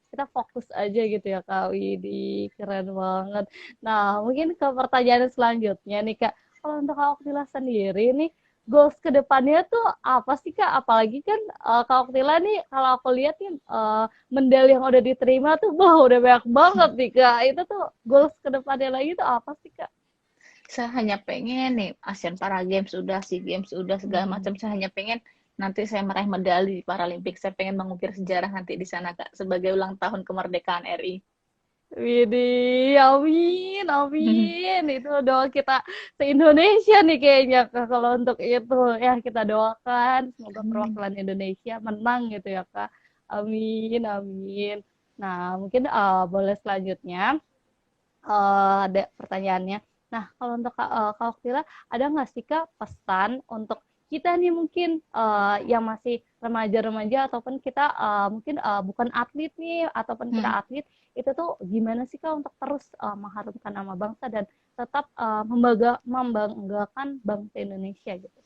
kita fokus aja gitu ya Kak Widi, keren banget. Nah mungkin ke pertanyaan selanjutnya nih Kak, kalau untuk Kak Oktila sendiri nih goals kedepannya tuh apa sih Kak? Apalagi kan Kak Oktila nih kalau aku lihat nih medali yang udah diterima tuh wah udah banyak banget nih Kak. Itu tuh goals kedepannya lagi tuh apa sih Kak? Saya hanya pengen nih Asian Para Games udah, SEA Games udah, segala Hmm. macam. Saya hanya pengen nanti saya meraih medali di Paralimpik. Saya pengen mengukir sejarah nanti di sana Kak, sebagai ulang tahun kemerdekaan RI. Widih, amin, amin. Itu doa kita se-Indonesia nih kayaknya Kak. Kalau untuk itu ya kita doakan semoga Amin. perwakilan Indonesia menang gitu ya Kak. Amin, amin. Nah, mungkin boleh selanjutnya ada pertanyaannya. Nah, kalau untuk Kak Oktila, ada nggak sih Kak pesan untuk kita nih mungkin yang masih remaja-remaja ataupun kita mungkin bukan atlet nih ataupun kita Hmm. atlet itu tuh gimana sih Kak untuk terus mengharumkan nama bangsa dan tetap membanggakan bangsa Indonesia gitu.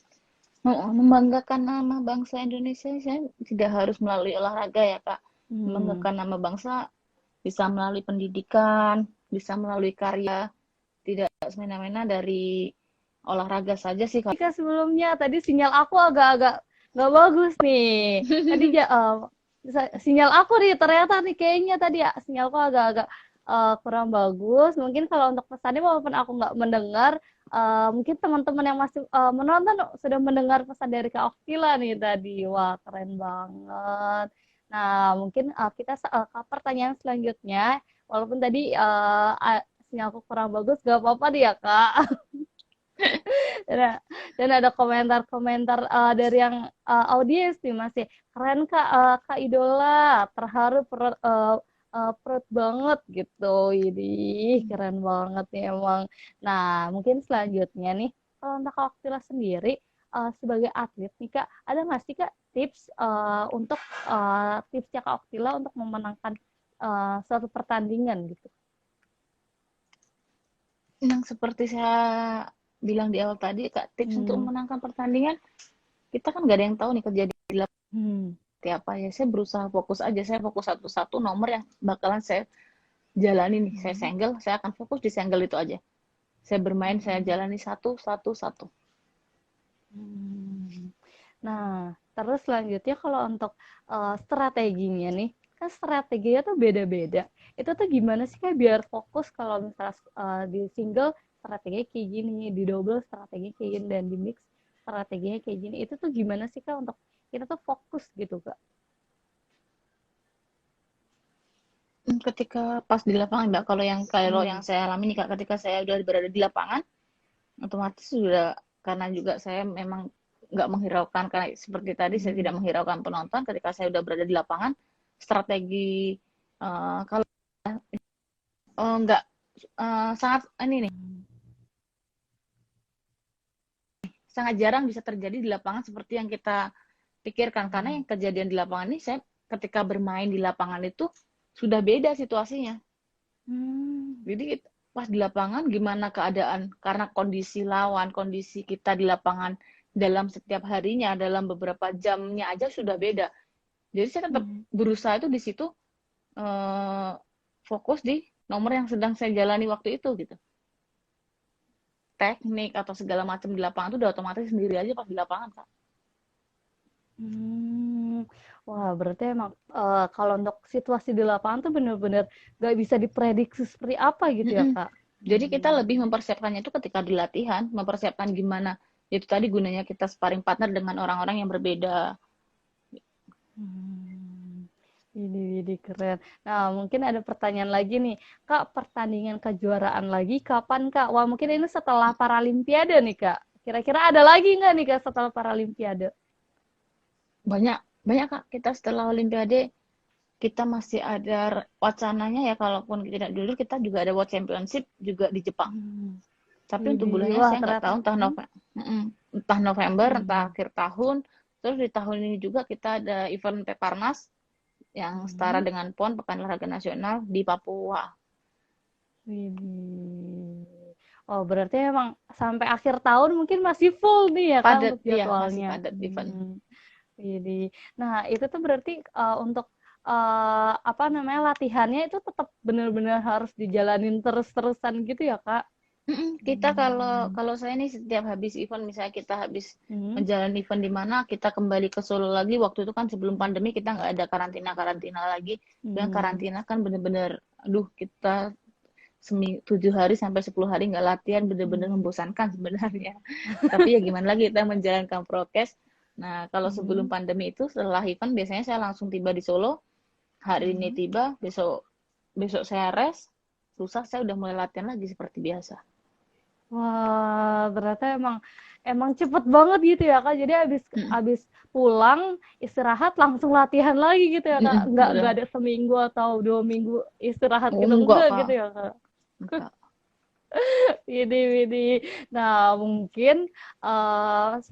Membanggakan nama bangsa Indonesia, saya tidak harus melalui olahraga ya Kak. Hmm. Membanggakan nama bangsa bisa melalui pendidikan, bisa melalui karya, tidak semena-mena dari olahraga saja sih Kak. Kak sebelumnya tadi sinyal aku agak-agak nggak bagus nih. Tadi sinyal aku nih ternyata nih kayaknya tadi ya sinyalku agak-agak kurang bagus. Mungkin kalau untuk pesannya walaupun aku nggak mendengar, mungkin teman-teman yang masih menonton sudah mendengar pesan dari Kak Oktila nih tadi. Wah keren banget. Nah mungkin kita ke pertanyaan selanjutnya. Walaupun tadi sinyalku kurang bagus, gak apa-apa nih ya Kak. dan, dan ada komentar-komentar dari yang audiens nih masih keren kak, kak idola terharu perut banget gitu. Ini keren banget nih emang. Nah, mungkin selanjutnya nih, kalau untuk Kak Oktila sendiri, sebagai atlet nih Kak, ada nggak sih Kak tips untuk tipsnya Kak Oktila untuk memenangkan suatu pertandingan gitu? Yang seperti saya bilang di awal tadi, Kak, tips untuk Hmm. memenangkan pertandingan, kita kan nggak ada yang tahu nih kejadian di lapangan Hmm. seperti apa ya. Saya berusaha fokus aja, saya fokus satu-satu nomor yang bakalan saya jalani nih. Saya Hmm. single, saya akan fokus di single itu aja. Saya bermain, saya Hmm. jalani satu, satu, satu. Hmm. Nah, terus selanjutnya kalau untuk strateginya nih, kan strateginya tuh beda-beda. Itu tuh gimana sih Kak biar fokus kalau misalnya di single strateginya kayak gini, di double strateginya kayak gini, dan di mix strateginya kayak gini. Itu tuh gimana sih Kak untuk kita tuh fokus gitu Kak? Ketika pas di lapangan, Mbak, kalau yang Hmm. saya alami nih, Kak, ketika saya udah berada di lapangan, otomatis sudah karena juga saya memang nggak menghiraukan karena seperti tadi saya Hmm. tidak menghiraukan penonton ketika saya udah berada di lapangan strategi kalau nggak sangat ini nih sangat jarang bisa terjadi di lapangan seperti yang kita pikirkan karena Hmm. yang kejadian di lapangan ini saya ketika bermain di lapangan itu sudah beda situasinya. Hmm. Jadi pas di lapangan gimana keadaan karena kondisi lawan, kondisi kita di lapangan dalam setiap harinya, dalam beberapa jamnya aja sudah beda. Jadi saya tetap Hmm. berusaha itu di situ eh, fokus di nomor yang sedang saya jalani waktu itu gitu. Teknik atau segala macam di lapangan itu udah otomatis sendiri aja pas di lapangan, Kak. Hmm. Wah, berarti emang kalau untuk situasi di lapangan tuh bener-bener nggak bisa diprediksi seperti apa gitu ya, Mm-mm. Kak? Jadi kita lebih Hmm. mempersiapkannya itu ketika di latihan, mempersiapkan gimana. Itu tadi gunanya kita sparring partner dengan orang-orang yang berbeda. Hmm. Ini keren. Nah, mungkin ada pertanyaan lagi nih. Kak, pertandingan kejuaraan lagi kapan, Kak? Wah, mungkin ini setelah Paralimpiade nih, Kak. Kira-kira ada lagi nggak nih, Kak, setelah Paralimpiade? Banyak banyak Kak, kita setelah Olimpiade kita masih ada wacananya ya kalaupun tidak dulu kita juga ada World Championship juga di Jepang. Hmm. Tapi untuk Ini, bulannya wah saya nggak ternyata. tahu entah Hmm. November, entah November, entah Hmm. akhir tahun. Terus di tahun ini juga kita ada event Peparnas yang setara Hmm. dengan PON Pekan Olahraga Nasional di Papua. Widih. Oh, berarti emang sampai akhir tahun mungkin masih full nih ya Kak Padat untuk ya, masih jadwalnya. padat event. Widih. Nah, itu tuh berarti untuk apa namanya latihannya itu tetap benar-benar harus dijalanin terus-terusan gitu ya Kak? Kita kalau Hmm. kalau saya nih setiap habis event misalnya kita habis Hmm. menjalani event di mana kita kembali ke Solo lagi waktu itu kan sebelum pandemi kita nggak ada karantina lagi dan Hmm. karantina kan bener-bener aduh kita 7 hari sampai 10 hari nggak latihan bener-bener Hmm. membosankan sebenarnya tapi ya gimana lagi kita menjalankan prokes. Nah kalau sebelum Hmm. pandemi itu setelah event biasanya saya langsung tiba di Solo, hari ini Hmm. tiba, besok besok saya rest, susah saya udah mulai latihan lagi seperti biasa. Wah, ternyata emang emang cepet banget gitu ya Kak. Jadi abis abis pulang istirahat langsung latihan lagi gitu ya Kak. Nggak Betul. ada seminggu atau 2 minggu istirahat Oh, gitu enggak, enggak Kak. gitu ya Kak. Enggak. Ini. Nah, mungkin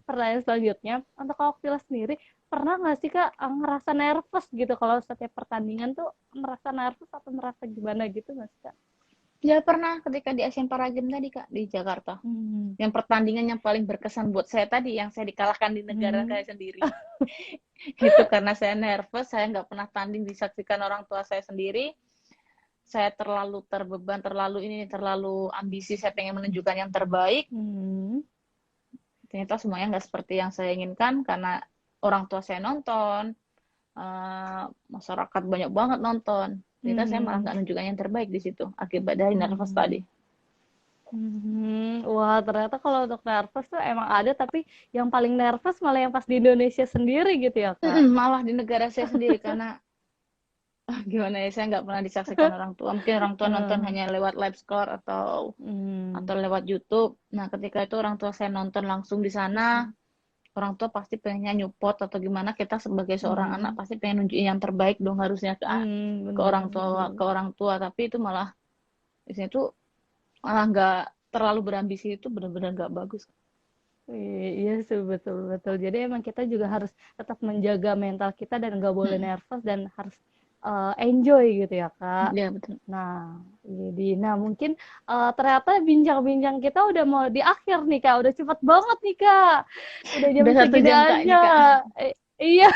pertanyaan selanjutnya untuk Kak Oktila sendiri pernah nggak sih Kak ngerasa nervous gitu kalau setiap pertandingan tuh merasa nervous atau merasa gimana gitu nggak sih Kak? Ya pernah ketika di Asian Para Games tadi, Kak, di Jakarta. Hmm. Yang pertandingan yang paling berkesan buat saya tadi, yang saya dikalahkan di negara Hmm. saya sendiri. Itu karena saya nervous, saya nggak pernah tanding disaksikan orang tua saya sendiri. Saya terlalu terbeban, terlalu ambisi, saya pengen menunjukkan yang terbaik. Hmm. Ternyata semuanya nggak seperti yang saya inginkan karena orang tua saya nonton, masyarakat banyak banget nonton. Ternyata saya malah Hmm. nggak menunjukkan yang terbaik di situ akibat dari nervous Hmm. tadi. Wah, ternyata kalau untuk nervous tuh emang ada, tapi yang paling nervous malah yang pas di Indonesia sendiri gitu ya, Kak? Malah di negara saya sendiri karena gimana ya saya nggak pernah disaksikan orang tua. Mungkin orang tua nonton Eh, hanya lewat live score hmm. atau lewat YouTube. Nah ketika itu orang tua saya nonton langsung di sana, orang tua pasti pengennya nyupport atau gimana, kita sebagai seorang anak Hmm. pasti pengen nunjukin yang terbaik dong harusnya ke Bener, orang tua, bener. tapi itu malah di sini tuh malah nggak terlalu berambisi, itu benar-benar nggak bagus. Iya sih, betul betul. Jadi emang kita juga harus tetap menjaga mental kita dan nggak boleh Mm-mm. nervous dan harus enjoy gitu ya Kak. Iya betul. Nah, nah mungkin ternyata bincang-bincang kita udah mau di akhir nih Kak. Udah cepet banget nih Kak. Udah jam Udah satu segini jam kak aja. ini kak. Iya.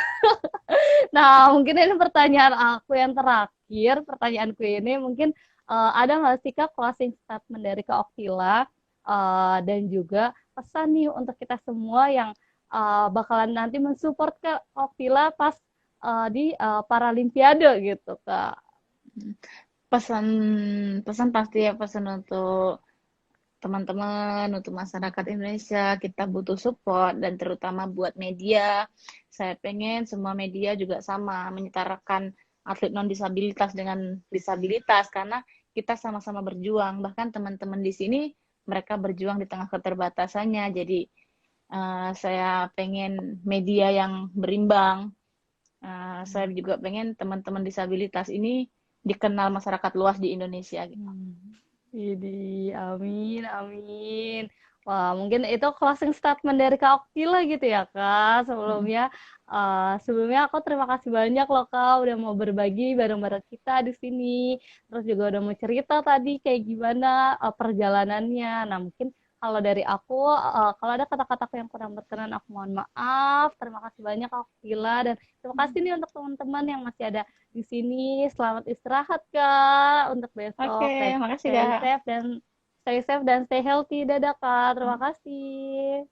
Nah, mungkin ini pertanyaan aku yang terakhir. Pertanyaanku ini mungkin ada nggak sih Kak closing statement dari Kak Oktila dan juga pesan nih untuk kita semua yang bakalan nanti mensupport Kak Oktila pas di Paralimpiade gitu Kak. Pesan pesan pasti ya, pesan untuk teman-teman, untuk masyarakat Indonesia, kita butuh support dan terutama buat media. Saya pengen semua media juga sama, menyetarakan atlet non disabilitas dengan disabilitas karena kita sama-sama berjuang. Bahkan teman-teman di sini mereka berjuang di tengah keterbatasannya. Jadi saya pengen media yang berimbang. Saya juga pengen teman-teman disabilitas ini dikenal masyarakat luas di Indonesia gitu. Ini, amin, amin. Wah, mungkin itu closing statement dari Kak Oktila gitu ya, Kak. Sebelumnya aku terima kasih banyak loh, Kak, udah mau berbagi bareng-bareng kita di sini. Terus juga udah mau cerita tadi kayak gimana perjalanannya. Nah, mungkin kalau dari aku, kalau ada kata-kata yang kurang berkenan, aku mohon maaf. Terima kasih banyak, Kak Oktila. Dan terima kasih nih untuk teman-teman yang masih ada di sini. Selamat istirahat, Kak, untuk Oke, besok. Dan makasih Kak. stay safe dan stay healthy. Dadah, Kak. Terima kasih.